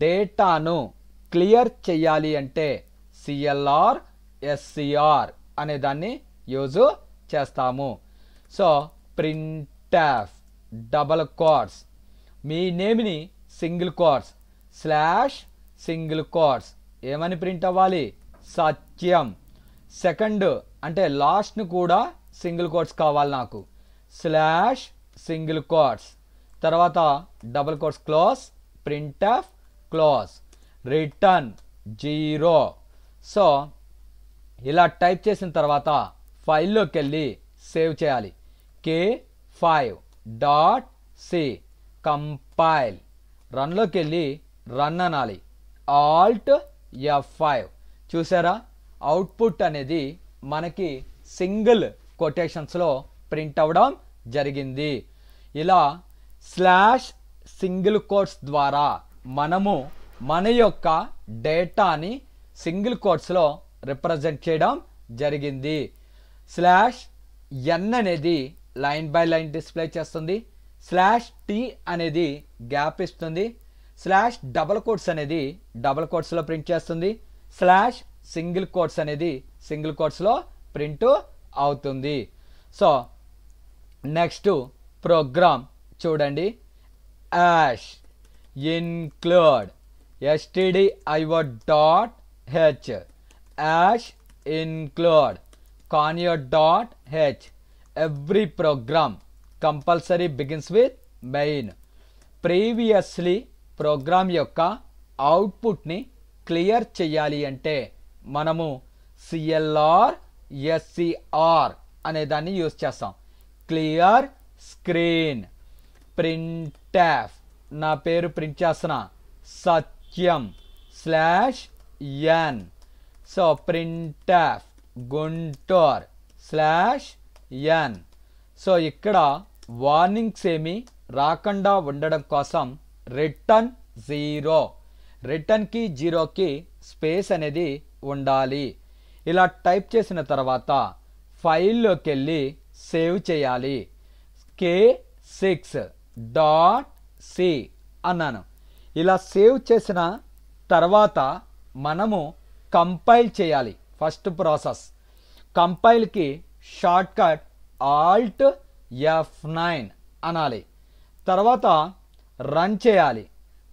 డేటాను క్లియర్ చేయాలి అంటే సిఎల్ఆర్ ఎస్సిఆర్ అనే దాన్ని యూజ్ చేస్తాము. సో ప్రింట్ఎఫ్ డబల్ కోట్స్, మీ నేమ్ని single quotes slash single quotes ఏమని ప్రింట్ అవ్వాలి? సత్యం. సెకండ్ అంటే లాస్ట్ను కూడా సింగిల్ కోట్స్ కావాలి నాకు, స్లాష్ సింగిల్ కోట్స్, తర్వాత double quotes close, printf close, return 0. So ఇలా టైప్ చేసిన తర్వాత ఫైల్లోకి వెళ్ళి సేవ్ చేయాలి. k5.c కంపైల్, రన్లోకి వెళ్ళి రన్ అనాలి. Alt F5. చూసారా, అవుట్పుట్ అనేది మనకి సింగిల్ కొటేషన్స్లో ప్రింట్ అవ్వడం జరిగింది. ఇలా స్లాష్ సింగిల్ కోట్స్ ద్వారా మనము మన యొక్క డేటాని సింగిల్ కోట్స్లో రిప్రజెంట్ చేయడం జరిగింది. స్లాష్ ఎన్ అనేది లైన్ బై లైన్ డిస్ప్లే చేస్తుంది, స్లాష్ టీ అనేది గ్యాప్ ఇస్తుంది, స్లాష్ డబల్ కోట్స్ అనేది డబల్ కోట్స్లో ప్రింట్ చేస్తుంది, స్లాష్ సింగిల్ కోట్స్ అనేది సింగిల్ కోట్స్లో ప్రింట్ అవుతుంది. సో నెక్స్ట్ ప్రోగ్రామ్ చూడండి. Hash include stdio.h, hash include conio.h. Every program compulsory begins with main. Previously program యొక్క అవుట్పుట్ని క్లియర్ చేయాలి అంటే మనము సిఎల్ఆర్ ఎస్సిఆర్ అనే దాన్ని యూజ్ చేస్తాం. Clear screen. ప్రింట్ఎఫ్, నా పేరు ప్రింట్ చేస్తున్నా, Satyam slash N. So printf Guntur slash N. So ఇక్కడ వార్నింగ్స్ ఏమి రాకుండా ఉండడం కోసం రిటర్న్ 0, రిటర్న్కి 0కి స్పేస్ అనేది ఉండాలి. ఇలా టైప్ చేసిన తర్వాత ఫైల్లోకి వెళ్ళి సేవ్ చేయాలి. k6.c అన్నాను. ఇలా సేవ్ చేసిన తర్వాత మనము కంపైల్ చేయాలి. ఫస్ట్ ప్రాసెస్ కంపైల్కి షార్ట్ కట్ ఆల్ట్ F9 అనాలి. తర్వాత రన్ చేయాలి.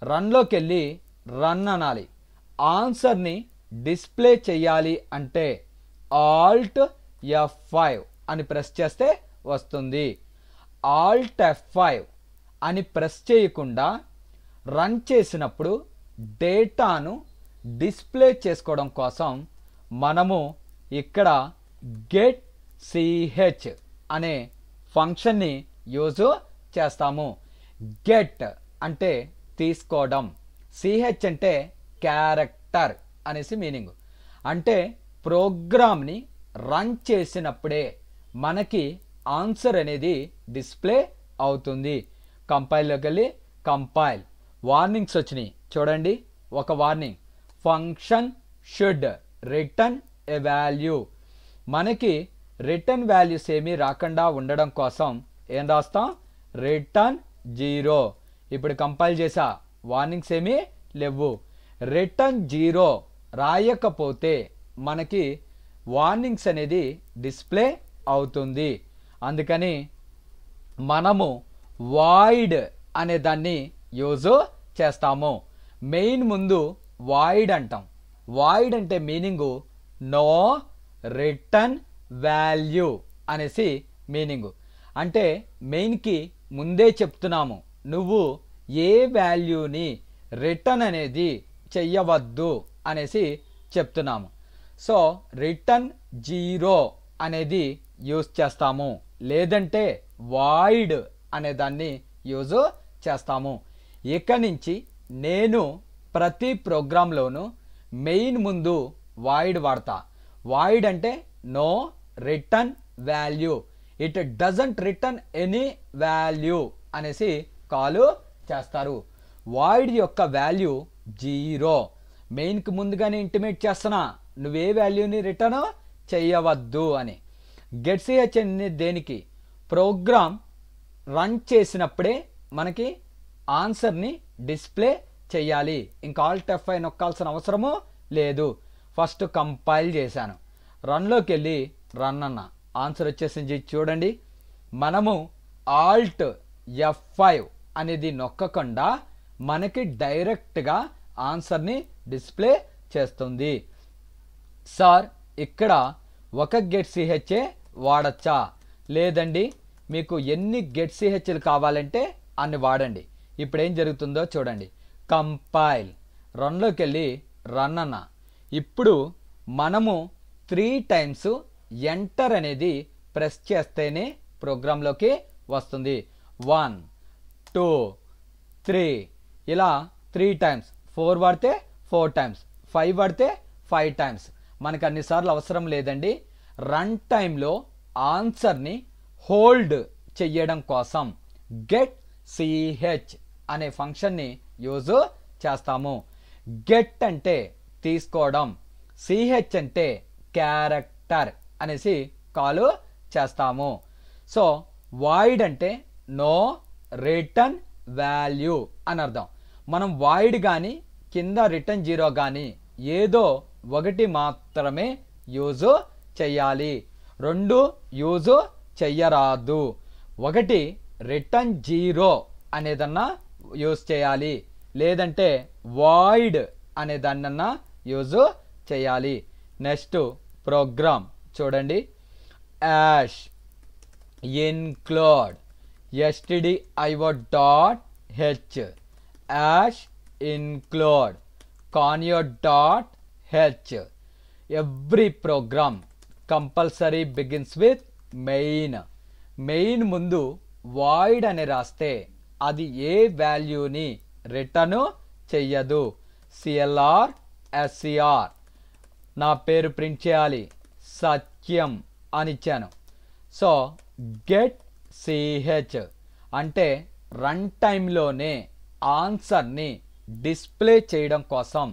రన్లోకి వెళ్ళి రన్ అనాలి. ఆన్సర్ని డిస్ప్లే చేయాలి అంటే ఆల్ట్ F5 అని ప్రెస్ చేస్తే వస్తుంది. ఆల్ట్ F5 అని ప్రెస్ చేయకుండా రన్ చేసినప్పుడు డేటాను డిస్ప్లే చేసుకోవడం కోసం మనము ఇక్కడ గెట్ ch అనే ఫంక్షన్ని యూజ్ చేస్తాము. గెట్ అంటే తీసుకోవడం. సిహెచ్ అంటే క్యారెక్టర్ అనేసి మీనింగ్. అంటే ప్రోగ్రామ్ని రన్ చేసినప్పుడే మనకి ఆన్సర్ అనేది డిస్ప్లే అవుతుంది. కంపైల్లోకి వెళ్ళి కంపైల్. వార్నింగ్స్ వచ్చినాయి చూడండి. ఒక warning, function should return a value. మనకి రిటర్న్ వాల్యూస్ ఏమీ రాకుండా ఉండడం కోసం ఏం రాస్తాం, రిటర్న్ 0. ఇప్పుడు కంపైల్ చేసా, వార్నింగ్స్ ఏమీ లేవు. రిటర్న్ 0 రాయకపోతే మనకి వార్నింగ్స్ అనేది డిస్ప్లే అవుతుంది. అందుకని మనము వాయిడ్ అనే దాన్ని యూజ్ చేస్తాము. మెయిన్ ముందు వాయిడ్ అంటాం. వాయిడ్ అంటే మీనింగు నో రిటర్న్ వాల్యూ అనేసి మీనింగు. అంటే మెయిన్కి ముందే చెప్తున్నాము, నువ్వు ఏ వాల్యూని రిటర్న్ అనేది చెయ్యవద్దు అనేసి చెప్తున్నాము. సో రిటర్న్ 0 అనేది యూజ్ చేస్తాము, లేదంటే వాయిడ్ అనే దాన్ని యూజ్ చేస్తాము. ఇక్కడి నుంచి నేను ప్రతి ప్రోగ్రాంలోనూ మెయిన్ ముందు వాయిడ్ వాడతా. వాయిడ్ అంటే no return value, it doesn't return any value అనేసి కాలు చేస్తారు. వాయిడ్ యొక్క వాల్యూ 0. మెయిన్కి ముందుగానే ఇంటిమేట్ చేస్తున్నా, నువ్వే వాల్యూని రిటర్న్ చేయవద్దు అని. గెట్ సిహెచ్ అనేది దేనికి, ప్రోగ్రామ్ రన్ చేసినప్పుడే మనకి ఆన్సర్ని డిస్ప్లే చేయాలి. ఇంకా ఆల్ట్ F5 నొక్కాల్సిన అవసరము లేదు. ఫస్ట్ కంపైల్ చేశాను, రన్లోకి వెళ్ళి రన్ అన్న, ఆన్సర్ వచ్చేసింది చూడండి. మనము ఆల్ట్ F5 అనేది నొక్కకుండా మనకి డైరెక్ట్గా ఆన్సర్ని డిస్ప్లే చేస్తుంది. సార్ ఇక్కడ ఒక గెట్ సిహెచ్ఏ వాడచ్చా? లేదండి, మీకు ఎన్ని గెట్ సిహెచ్లు కావాలంటే అన్ని వాడండి. ఇప్పుడు ఏం జరుగుతుందో చూడండి. కంపైల్, రన్లోకి వెళ్ళి రన్ అన్న. ఇప్పుడు మనము 3 టైమ్స్ ఎంటర్ అనేది ప్రెస్ చేస్తేనే ప్రోగ్రాంలోకి వస్తుంది. 1 2 3 ఇలా 3 టైమ్స్, 4 వాడితే 4 టైమ్స్, 5 వాడితే 5 టైమ్స్. మనకు అన్నిసార్లు అవసరం లేదండి. రన్ టైంలో ఆన్సర్ని హోల్డ్ చెయ్యడం కోసం గెట్ సిహెచ్ అనే ఫంక్షన్ని యూజ్ చేస్తాము. గెట్ అంటే తీసుకోవడం, సిహెచ్ అంటే క్యారెక్టర్ అనేసి కాలు చేస్తాము. సో వాయిడ్ అంటే నో రిటర్న్ వాల్యూ అని అర్థం. మనం వాయిడ్ కానీ కింద రిటర్న్ 0 కానీ ఏదో ఒకటి మాత్రమే యూజ్ చెయ్యాలి, 2 యూజ్ చెయ్యరాదు. ఒకటి రిటర్న్ 0 అనేదన్నా యూజ్ చేయాలి, లేదంటే వాయిడ్ అనేదాన్నన్నా యూజ్ చేయాలి. నెక్స్ట్ ప్రోగ్రామ్ చూడండి. Hash include stdio.h, hash include conio.h. every program compulsory begins with main. Main ముందు వాయిడ్ అని రాస్తే అది ఏ వాల్యూని రిటర్న్ చెయ్యదు. CLR SCR నా పేరు ప్రింట్ చేయాలి, సత్యం అని ఇచ్చాను. సో గెట్ సిహెచ్ అంటే రన్ టైంలోనే ఆన్సర్ని డిస్ప్లే చేయడం కోసం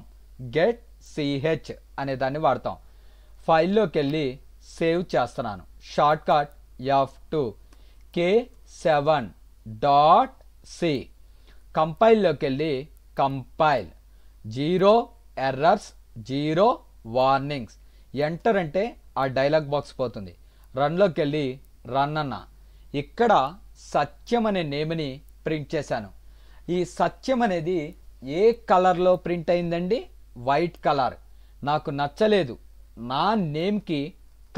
గెట్ సిహెచ్ అనే దాన్ని వాడతాం. ఫైల్లోకి వెళ్ళి సేవ్ చేస్తున్నాను. Short cut F2 K7.c. కంపైల్లోకి వెళ్ళి కంపైల్. 0 errors 0 warnings. ఎంటర్ అంటే ఆ డైలాగ్ బాక్స్ పోతుంది. రన్లోకి వెళ్ళి రన్ అన్న. ఇక్కడ సత్యం అనే నేమ్ని ప్రింట్ చేశాను. ఈ సత్యం అనేది ఏ కలర్లో ప్రింట్ అయిందండి? White colour. నాకు నచ్చలేదు, నా నేమ్కి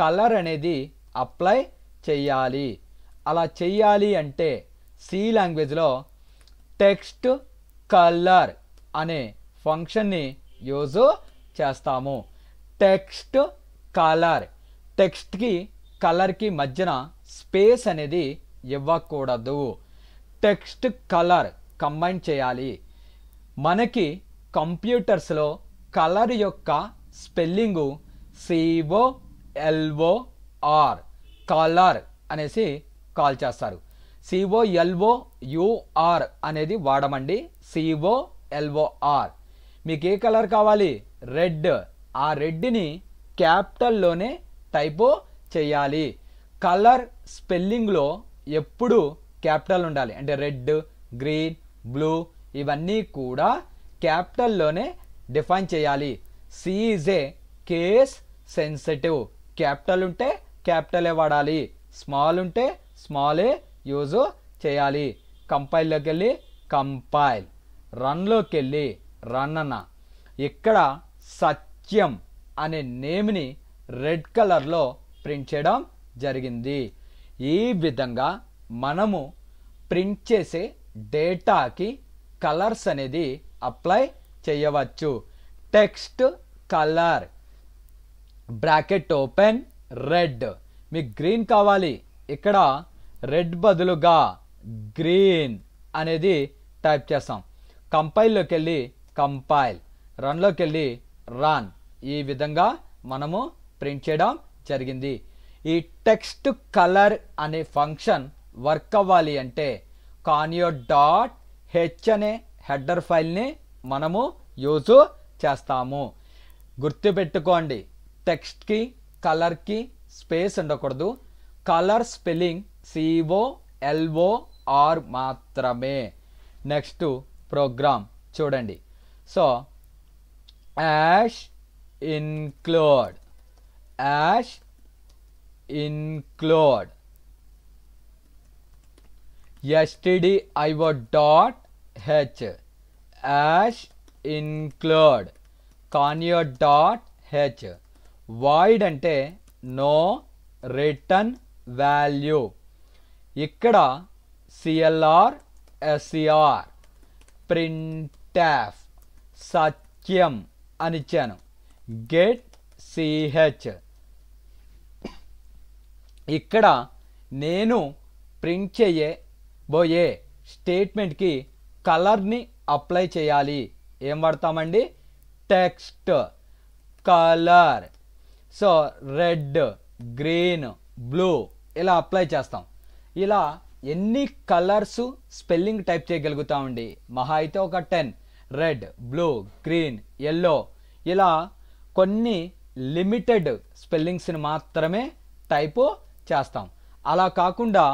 కలర్ అనేది అప్లై చెయ్యాలి. అలా చెయ్యాలి అంటే సి లాంగ్వేజ్లో టెక్స్ట్ కలర్ అనే ఫంక్షన్ని యూజ్ చేస్తాము. టెక్స్ట్ కలర్, టెక్స్ట్కి కలర్కి మధ్యన స్పేస్ అనేది ఇవ్వకూడదు. టెక్స్ట్ కలర్ కంబైన్ చేయాలి. మనకి కంప్యూటర్స్లో కలర్ యొక్క స్పెల్లింగు COLOR కలర్ అనేసి కాల్ చేస్తారు. COLOUR అనేది వాడమండి. COLOR. మీకు ఏ కలర్ కావాలి? రెడ్. ఆ రెడ్ని క్యాపిటల్లోనే టైపు చేయాలి. కలర్ స్పెల్లింగ్లో ఎప్పుడు క్యాపిటల్ ఉండాలి. అంటే రెడ్, గ్రీన్, బ్లూ ఇవన్నీ కూడా క్యాపిటల్లోనే డిఫైన్ చేయాలి. C is a case sensitive. Capital ఉంటే క్యాపిటలే వాడాలి, స్మాల్ ఉంటే స్మాలే యూజ్ చేయాలి. కంపైల్లోకి వెళ్ళి కంపైల్, రన్లోకి వెళ్ళి రన్ అన్న. ఇక్కడ సత్యం అనే నేమ్ని రెడ్ కలర్లో ప్రింట్ చేయడం జరిగింది. ఈ విధంగా మనము ప్రింట్ చేసే డేటాకి కలర్స్ అనేది అప్లై చేయవచ్చు. Text colour bracket open red. మీకు గ్రీన్ కావాలి, ఇక్కడ రెడ్ బదులుగా గ్రీన్ అనేది టైప్ చేస్తాం. కంపైల్లోకి వెళ్ళి కంపైల్, రన్లోకి వెళ్ళి రన్. ఈ విధంగా మనము ప్రింట్ చేయడం జరిగింది. ఈ టెక్స్ట్ కలర్ అనే ఫంక్షన్ వర్క్ అవ్వాలి అంటే conio.h అనే హెడర్ ఫైల్ని మనము యూజ్ చేస్తాము. గుర్తుపెట్టుకోండి, టెక్స్ట్కి కలర్కి స్పేస్ ఉండకూడదు. కలర్ స్పెల్లింగ్ COLOR మాత్రమే. నెక్స్ట్ ప్రోగ్రామ్ చూడండి. So ash include stdio.h hash include conio.h. Void అంటే నో రిటర్న్ వాల్యూ. ఇక్కడ CLR SCR printf సత్యం అని ఇచ్చాను. Get CH. ఇక్కడ నేను ప్రింట్ చేయబోయే స్టేట్మెంట్కి కలర్ని అప్లై చేయాలి. ఏం వాడతామండి? Text colour. So red, green, blue ఇలా అప్లై చేస్తాం. ఇలా ఎన్ని కలర్స్ స్పెల్లింగ్ టైప్ చేయగలుగుతామండి? మహా అయితే ఒక 10. రెడ్, బ్లూ, గ్రీన్, ఎల్లో ఇలా కొన్ని లిమిటెడ్ స్పెల్లింగ్స్ని మాత్రమే టైపు చేస్తాం. అలా కాకుండా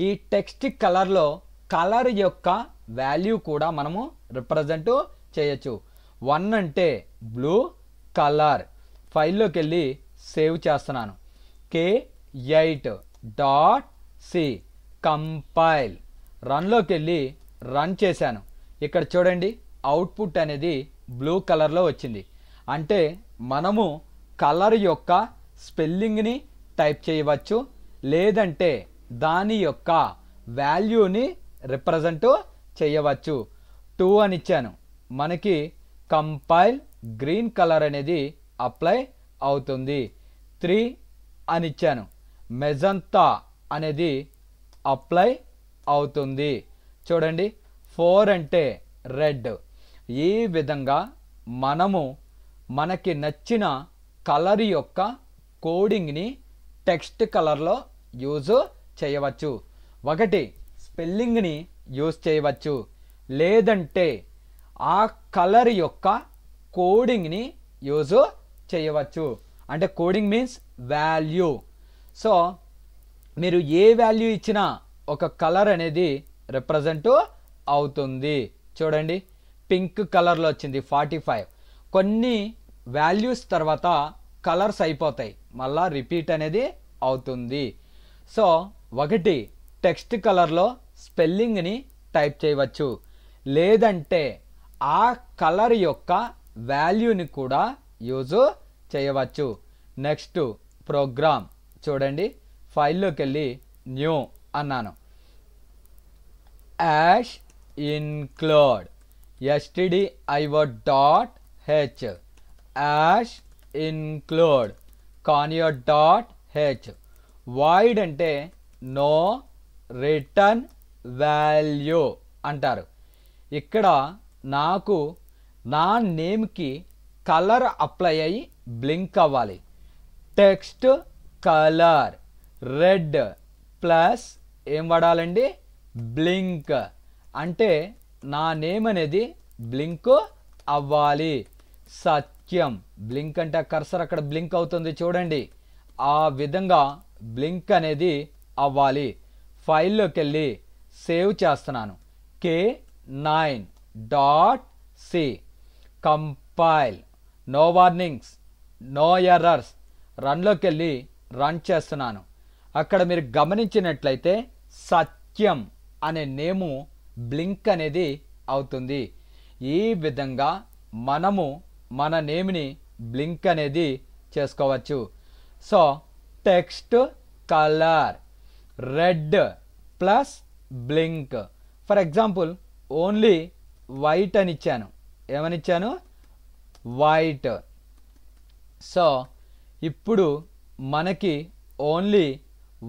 ఈ టెక్స్ట్ కలర్లో కలర్ యొక్క వాల్యూ కూడా మనము రిప్రజెంట్ చేయొచ్చు. 1 అంటే బ్లూ కలర్. ఫైల్లోకి వెళ్ళి సేవ్ చేస్తున్నాను. K8.c కంపైల్, రన్లోకి వెళ్ళి రన్ చేశాను. ఇక్కడ చూడండి, అవుట్పుట్ అనేది బ్లూ కలర్లో వచ్చింది. అంటే మనము కలర్ యొక్క స్పెల్లింగ్ని టైప్ చేయవచ్చు, లేదంటే దాని యొక్క వాల్యూని రిప్రజెంట్ చేయవచ్చు. 2 అని ఇచ్చాను. మనకి కంపైల్ గ్రీన్ కలర్ అనేది అప్లై అవుతుంది. 3 అని ఇచ్చాను. మెజంతా అనేది అప్లై అవుతుంది. చూడండి, 4 అంటే రెడ్. ఈ విధంగా మనము మనకి నచ్చిన కలర్ యొక్క కోడింగ్ని టెక్స్ట్ కలర్లో యూజ్ చేయవచ్చు. ఒకటి స్పెల్లింగ్ని యూజ్ చేయవచ్చు, లేదంటే ఆ కలర్ యొక్క కోడింగ్ని యూజ్ చేయవచ్చు. అంటే కోడింగ్ మీన్స్ వాల్యూ. సో మీరు ఏ వాల్యూ ఇచ్చినా ఒక కలర్ అనేది రిప్రజెంట్ అవుతుంది. చూడండి, పింక్ కలర్లో వచ్చింది 45. కొన్ని వాల్యూస్ తర్వాత కలర్స్ అయిపోతాయి, మళ్ళా రిపీట్ అనేది అవుతుంది. సో ఒకటి టెక్స్ట్ కలర్లో స్పెల్లింగ్ని టైప్ చేయవచ్చు, లేదంటే ఆ కలర్ యొక్క వాల్యూని కూడా యూజ్ చేయవచ్చు. నెక్స్ట్ ప్రోగ్రామ్ చూడండి, ఫైల్లోకి వెళ్ళి న్యూ అన్నాను. Ash include stdio.h hash include conio.h. Void అంటే నో రిటర్న్ వాల్యూ అంటారు. ఇక్కడ నాకు నా నేమ్కి కలర్ అప్లై అయ్యి బ్లింక్ అవ్వాలి. టెక్స్ట్ కలర్ రెడ్ ప్లస్ ఏం వాడాలండి, బ్లింక్. అంటే నా నేమ్ అనేది బ్లింక్ అవ్వాలి. సత్యం బ్లింక్ అంటే కర్సర్ అక్కడ బ్లింక్ అవుతుంది చూడండి, ఆ విధంగా బ్లింక్ అనేది అవ్వాలి. ఫైల్లోకి వెళ్ళి సేవ్ చేస్తున్నాను. K9.c compile, no warnings, no errors. రన్లోకి వెళ్ళి రన్ చేస్తున్నాను. అక్కడ మీరు గమనించినట్లయితే సత్యం అనే నేము బ్లింక్ అనేది అవుతుంది. ఈ విధంగా మనము మన నేమ్ని బ్లింక్ అనేది చేసుకోవచ్చు. So text colour red plus blink. For example only white అని ఇచ్చాను. ఏమని ఇచ్చాను, వైట్. సో ఇప్పుడు మనకి ఓన్లీ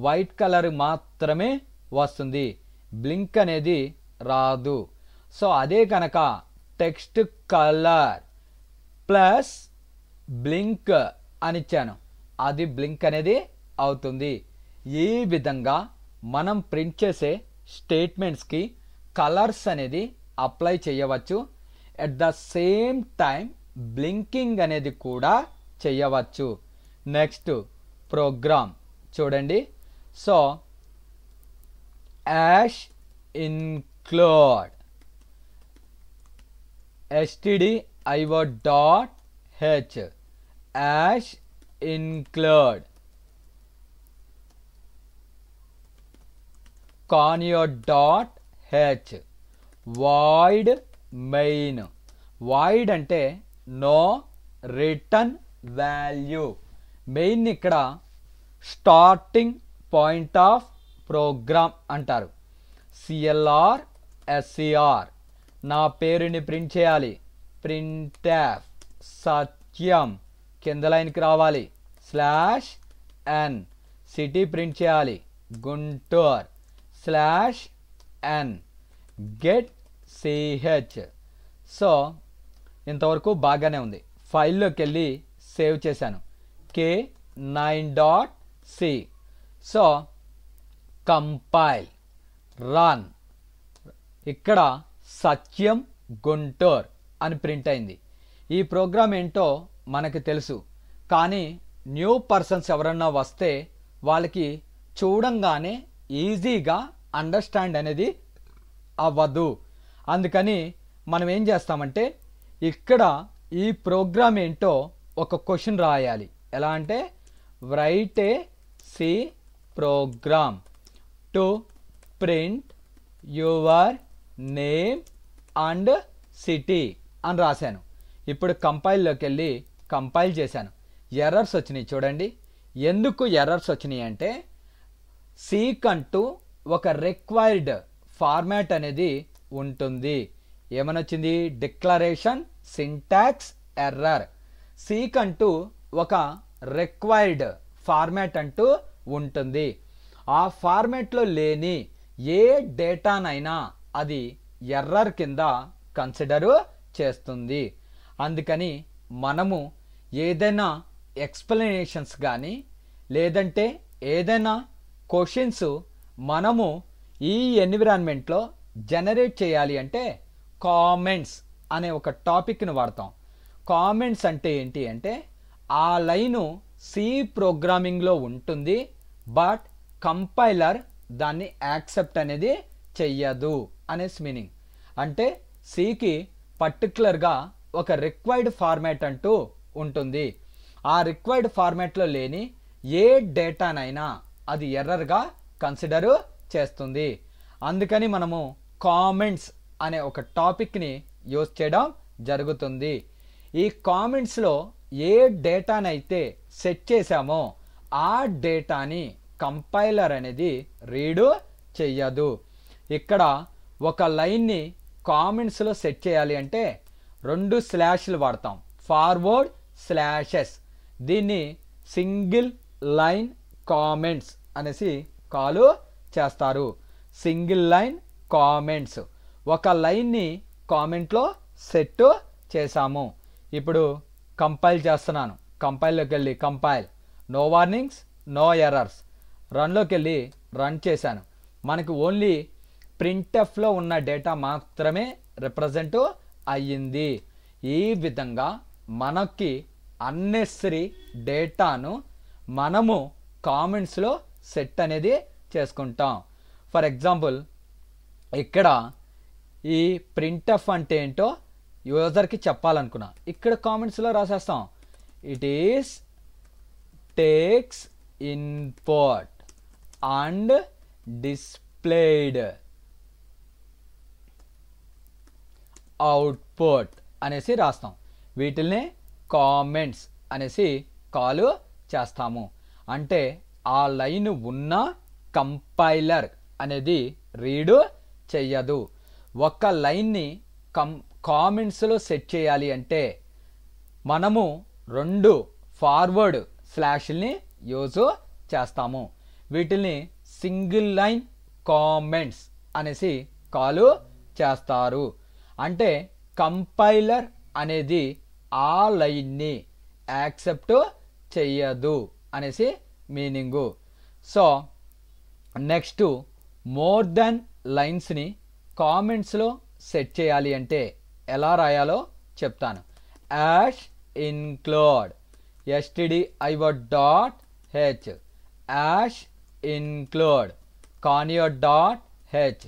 వైట్ కలర్ మాత్రమే వస్తుంది, బ్లింక్ అనేది రాదు. సో అదే కనుక టెక్స్ట్ కలర్ ప్లస్ బ్లింక్ అని ఇచ్చాను, అది బ్లింక్ అనేది అవుతుంది. ఈ విధంగా మనం ప్రింట్ చేసే స్టేట్మెంట్స్కి కలర్స్ అనేది అప్లై చేయవచ్చు. At the same time blinking అనేది కూడా చేయవచ్చు. నెక్స్ట్ ప్రోగ్రామ్ చూడండి. So ash include stdio.h hash include conio.h void main. void అంటే నో రిటర్న్ వాల్యూ. మెయిన్ ఇక్కడ స్టార్టింగ్ పాయింట్ ఆఫ్ ప్రోగ్రామ్ అంటారు. CLR SCR నా పేరుని ప్రింట్ చేయాలి. ప్రింట్ఎఫ్ సత్యం కింద లైన్కి రావాలి. /n సిటీ ప్రింట్ చేయాలి Guntur. /n get ch. So ఇంతవరకు బాగానే ఉంది. ఫైల్లోకి వెళ్ళి సేవ్ చేశాను. K9.c. So compile run. ఇక్కడ సత్యం గుంటూరు అని ప్రింట్ అయింది. ఈ ప్రోగ్రామ్ ఏంటో మనకు తెలుసు, కానీ న్యూ పర్సన్స్ ఎవరన్నా వస్తే వాళ్ళకి చూడంగానే ఈజీగా అండర్స్టాండ్ అనేది అవ్వదు. అందుకని మనం ఏం చేస్తామంటే ఇక్కడ ఈ ప్రోగ్రామ్ ఏంటో ఒక క్వశ్చన్ రాయాలి. ఎలా అంటే write a C program to print your name and city అని రాశాను. ఇప్పుడు కంపైల్లోకి వెళ్ళి కంపైల్ చేశాను. ఎర్రర్స్ వచ్చినాయి చూడండి. ఎందుకు ఎర్రర్స్ వచ్చినాయి అంటే సీకంటూ ఒక రిక్వైర్డ్ ఫార్మాట్ అనేది ఉంటుంది. ఏమనొచ్చింది, డిక్లరేషన్ సింటాక్స్ ఎర్రర్. సీకంటూ ఒక రిక్వైర్డ్ ఫార్మాట్ అంటూ ఉంటుంది. ఆ ఫార్మాట్లో లేని ఏ డేటానైనా అది ఎర్రర్ కింద కన్సిడర్ చేస్తుంది. అందుకని మనము ఏదైనా ఎక్స్ప్లెనేషన్స్ కానీ లేదంటే ఏదైనా క్వశ్చన్స్ మనము ఈ ఎన్విరాన్మెంట్లో జనరేట్ చేయాలి అంటే కామెంట్స్ అనే ఒక టాపిక్ని వాడతాం. కామెంట్స్ అంటే ఏంటి అంటే ఆ లైను సి ప్రోగ్రామింగ్లో ఉంటుంది, బట్ కంపైలర్ దాన్ని యాక్సెప్ట్ అనేది చెయ్యదు అనేసి మీనింగ్. అంటే సికి పర్టికులర్గా ఒక రిక్వైర్డ్ ఫార్మాట్ అంటూ ఉంటుంది. ఆ రిక్వైర్డ్ ఫార్మాట్లో లేని ఏ డేటానైనా అది ఎర్రర్గా కన్సిడర్ చేస్తుంది. అందుకని మనము కామెంట్స్ అనే ఒక టాపిక్ని యూజ్ చేయడం జరుగుతుంది. ఈ కామెంట్స్లో ఏ డేటానైతే సెట్ చేశామో ఆ డేటాని కంపైలర్ అనేది రీడ్ చెయ్యదు. ఇక్కడ ఒక లైన్ని కామెంట్స్లో సెట్ చేయాలి అంటే 2 స్లాష్లు వాడతాం, ఫార్వర్డ్ స్లాషెస్. దీన్ని సింగిల్ లైన్ కామెంట్స్ అనేసి కాల్ చేస్తారు. సింగిల్ లైన్ కామెంట్స్ ఒక లైన్ని కామెంట్లో సెట్ చేసాము. ఇప్పుడు కంపైల్ చేస్తున్నాను. కంపైల్లోకి వెళ్ళి compile, no warnings, no errors. రన్లోకి వెళ్ళి రన్ చేశాను. మనకు ఓన్లీ ప్రింట్ఎఫ్లో ఉన్న డేటా మాత్రమే రిప్రజెంట్ అయ్యింది. ఈ విధంగా మనకి అన్నెసరీ డేటాను మనము కామెంట్స్లో సెట్ అనేది చేసుకుంటాం. ఫర్ ఎగ్జాంపుల్ ఇక్కడ ఈ ప్రింట్ఎఫ్ అంటే ఏంటో యూజర్కి చెప్పాలనుకున్నా, ఇక్కడ కామెంట్స్లో రాసేస్తాం. It is takes input and displayed output అనేసి రాస్తాం. వీటిల్నే కామెంట్స్ అనేసి కాల్ చేస్తాము. అంటే ఆ లైన్ ఉన్న కంపైలర్ అనేది రీడ్ చెయ్యదు. ఒక లైన్ని కామెంట్స్లో సెట్ చేయాలి అంటే మనము 2 ఫార్వర్డ్ స్లాష్ని యూజ్ చేస్తాము. వీటిని సింగిల్ లైన్ కామెంట్స్ అనేసి కాల్ చేస్తారు. అంటే కంపైలర్ అనేది ఆ లైన్ని యాక్సెప్ట్ చెయ్యదు అనేసి meaning. So next more than లైన్స్ని కామెంట్స్లో సెట్ చేయాలి అంటే ఎలా రాయాలో చెప్తాను. Hash include stdio.h hash include conio.h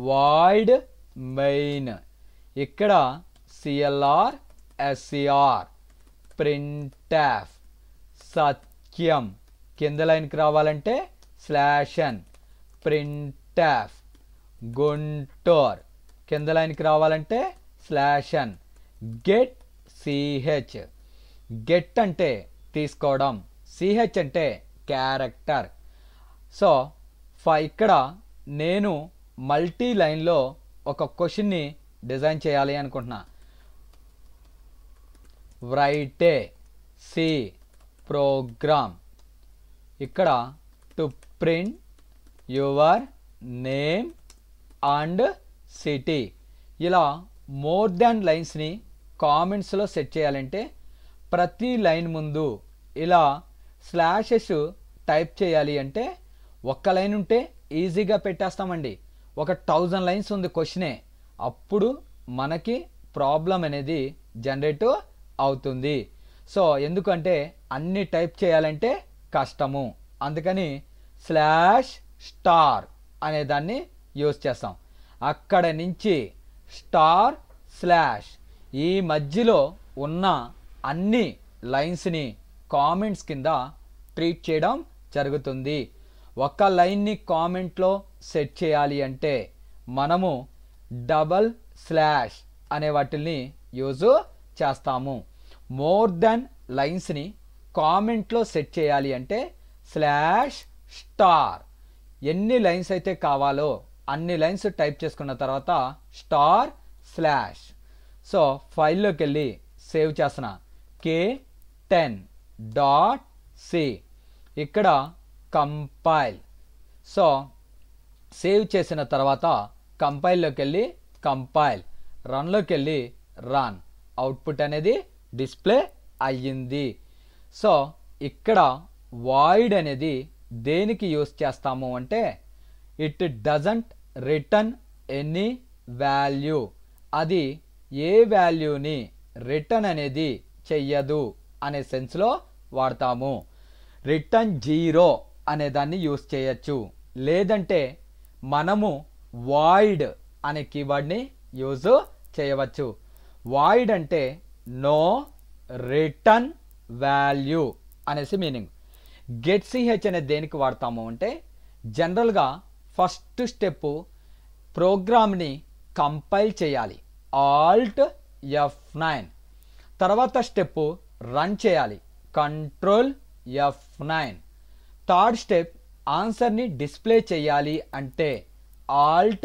void main. ఇక్కడ clr ser printf సత్యం. కింద లైన్కి రావాలంటే /n printf గుంటూర్. కింద లైన్కి రావాలంటే /n get ch. గెట్ అంటే తీసుకోవడం, ch అంటే క్యారెక్టర్. సో ఇక్కడ నేను మల్టీ లైన్లో ఒక క్వశ్చన్ని డిజైన్ చేయాలి అనుకుంటున్నా. Write a C program. ఇక్కడ to print your name and city. ఇలా మోర్ దాన్ లైన్స్ని కామెంట్స్లో సెట్ చేయాలంటే ప్రతి లైన్ ముందు ఇలా స్లాషెస్ టైప్ చేయాలి అంటే ఒక్క లైన్ ఉంటే ఈజీగా పెట్టేస్తామండి. ఒక 1000 లైన్స్ ఉంది క్వశ్చనే, అప్పుడు మనకి ప్రాబ్లం అనేది జనరేట్ అవుతుంది. సో ఎందుకంటే అన్ని టైప్ చేయాలంటే కష్టము, అందుకని /* అనే దాన్ని యూజ్ చేస్తాం. అక్కడ నుంచి */ ఈ మధ్యలో ఉన్న అన్ని లైన్స్ని కామెంట్స్ కింద ట్రీట్ చేయడం జరుగుతుంది. ఒక లైన్ని కామెంట్లో సెట్ చేయాలి అంటే మనము // అనే వాటిని యూజ్ చేస్తాము. మోర్ దెన్ లైన్స్ని కామెంట్లో సెట్ చేయాలి అంటే /* ఎన్ని లైన్స్ అయితే కావాలో అన్ని లైన్స్ టైప్ చేసుకున్న తర్వాత */. సో ఫైల్లోకి వెళ్ళి సేవ్ చేస్తున్నా. k10.c. ఇక్కడ కంపైల్. సో సేవ్ చేసిన తర్వాత కంపైల్లోకి వెళ్ళి కంపైల్, రన్లోకి వెళ్ళి రన్. అవుట్పుట్ అనేది డిస్ప్లే అయ్యింది. సో ఇక్కడ వాయిడ్ అనేది దేనికి యూస్ చేస్తాము అంటే it doesn't return any value. అది ఏ వాల్యూని రిటర్న్ అనేది చెయ్యదు అనే సెన్స్లో వాడతాము. రిటర్న్ 0 అనే దాన్ని యూస్ చేయొచ్చు, లేదంటే మనము వాయిడ్ అనే కీవర్డ్ని యూజ్ చేయవచ్చు. వాయిడ్ అంటే నో రిటర్న్ వాల్యూ అనేసి మీనింగ్. గెట్ ch అనేది దేనికి వాడతాము అంటే జనరల్గా ఫస్ట్ స్టెప్ ప్రోగ్రామ్ని కంపైల్ చేయాలి, Alt F9. తర్వాత స్టెప్ రన్ చేయాలి, Ctrl F9. థర్డ్ స్టెప్ ఆన్సర్ని డిస్ప్లే చేయాలి అంటే Alt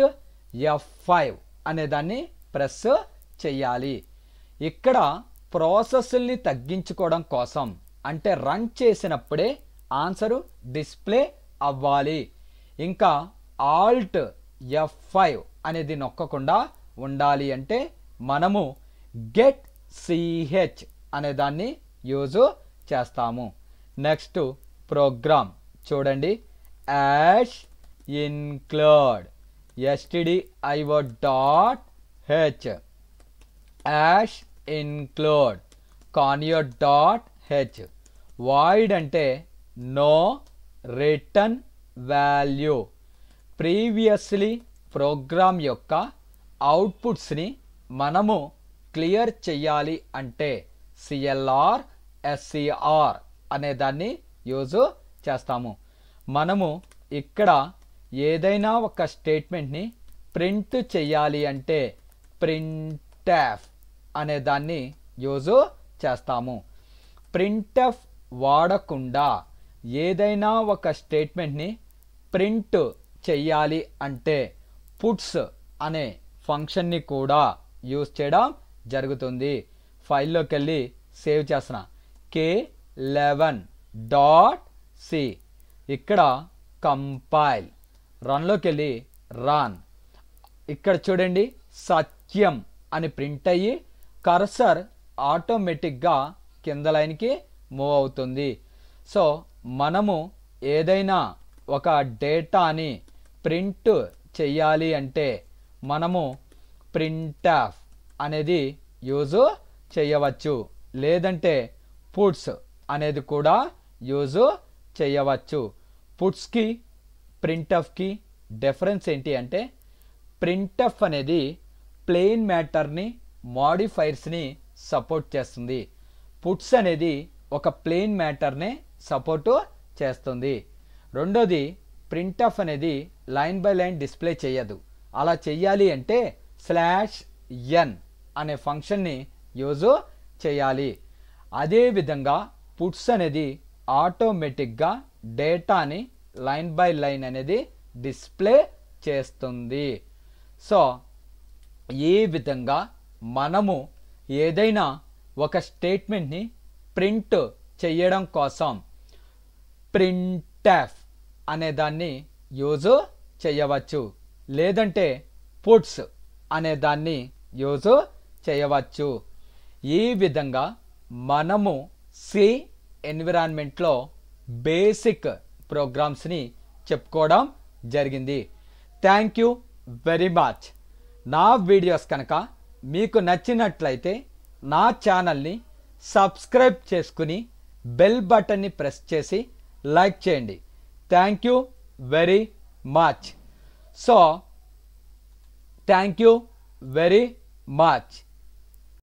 F5 అనే దాన్ని ప్రెస్ చేయాలి. ఇక్కడ ప్రాసెస్ని తగ్గించుకోవడం కోసం అంటే రన్ చేసినప్పుడే ఆన్సరు డిస్ప్లే అవ్వాలి. ఇంకా Alt F5 అనేది నొక్కకుండా ఉండాలి అంటే మనము గెట్ ch అనే దాన్ని యూజ్ చేస్తాము. నెక్స్ట్ ప్రోగ్రామ్ చూడండి, hash include stdio.h hash include conio.h void అంటే no return value. Previously program యొక్క అవుట్పుట్స్ని మనము క్లియర్ చెయ్యాలి అంటే clr scr అనే దాన్ని యూజ్ చేస్తాము. మనము ఇక్కడ ఏదైనా ఒక స్టేట్మెంట్ని ప్రింట్ చెయ్యాలి అంటే printf అనే దాన్ని యూజ్ చేస్తాము. printf వాడకుండా ఏదైనా ఒక స్టేట్మెంట్ని ప్రింట్ చెయ్యాలి అంటే puts అనే ఫంక్షన్ని కూడా యూజ్ చేయడం జరుగుతుంది. ఫైల్లోకి వెళ్ళి సేవ్ చేస్తున్నా, k11.c. ఇక్కడ కంపైల్, రన్లోకి వెళ్ళి రన్. ఇక్కడ చూడండి సత్యం అని ప్రింట్ అయ్యి కర్సర్ ఆటోమేటిక్గా కింద లైన్కి మూవ్ అవుతుంది. సో మనము ఏదైనా ఒక డేటాని ప్రింట్ చెయ్యాలి అంటే మనము printf అనేది యూజ్ చేయవచ్చు, లేదంటే పుట్స్ అనేది కూడా యూజ్ చేయవచ్చు. పుట్స్కి ప్రింట్ఎఫ్కి డిఫరెన్స్ ఏంటి అంటే ప్రింట్ఎఫ్ అనేది ప్లెయిన్ మ్యాటర్ని మాడిఫైర్స్ని సపోర్ట్ చేస్తుంది. పుట్స్ అనేది ఒక ప్లెయిన్ మ్యాటర్నే సపోర్టు చేస్తుంది. రెండోది ప్రింట్ఎఫ్ అనేది లైన్ బై లైన్ డిస్ప్లే చేయదు. అలా చెయ్యాలి అంటే /n అనే ఫంక్షన్ని యూజ్ చేయాలి. అదేవిధంగా పుట్స్ అనేది ఆటోమేటిక్గా డేటాని లైన్ బై లైన్ అనేది డిస్ప్లే చేస్తుంది. సో ఈ విధంగా మనము ఏదైనా ఒక స్టేట్మెంట్ని ప్రింట్ చేయడం కోసం printf అనే దాన్ని యూజ్ చేయవచ్చు, లేదంటే పుట్స్ అనే దాన్ని యూజ్ చేయవచ్చు. ఈ విధంగా మనము సి ఎన్విరాన్మెంట్లో బేసిక్ ప్రోగ్రామ్స్ని చెప్పుకోవడం జరిగింది. Thank you very much. నా వీడియోస్ కనుక మీకు నచ్చినట్లయితే నా ఛానల్ని సబ్స్క్రైబ్ చేసుకుని బెల్ బటన్ని ప్రెస్ చేసి లైక్ చేయండి. Thank you very much. So thank you very much.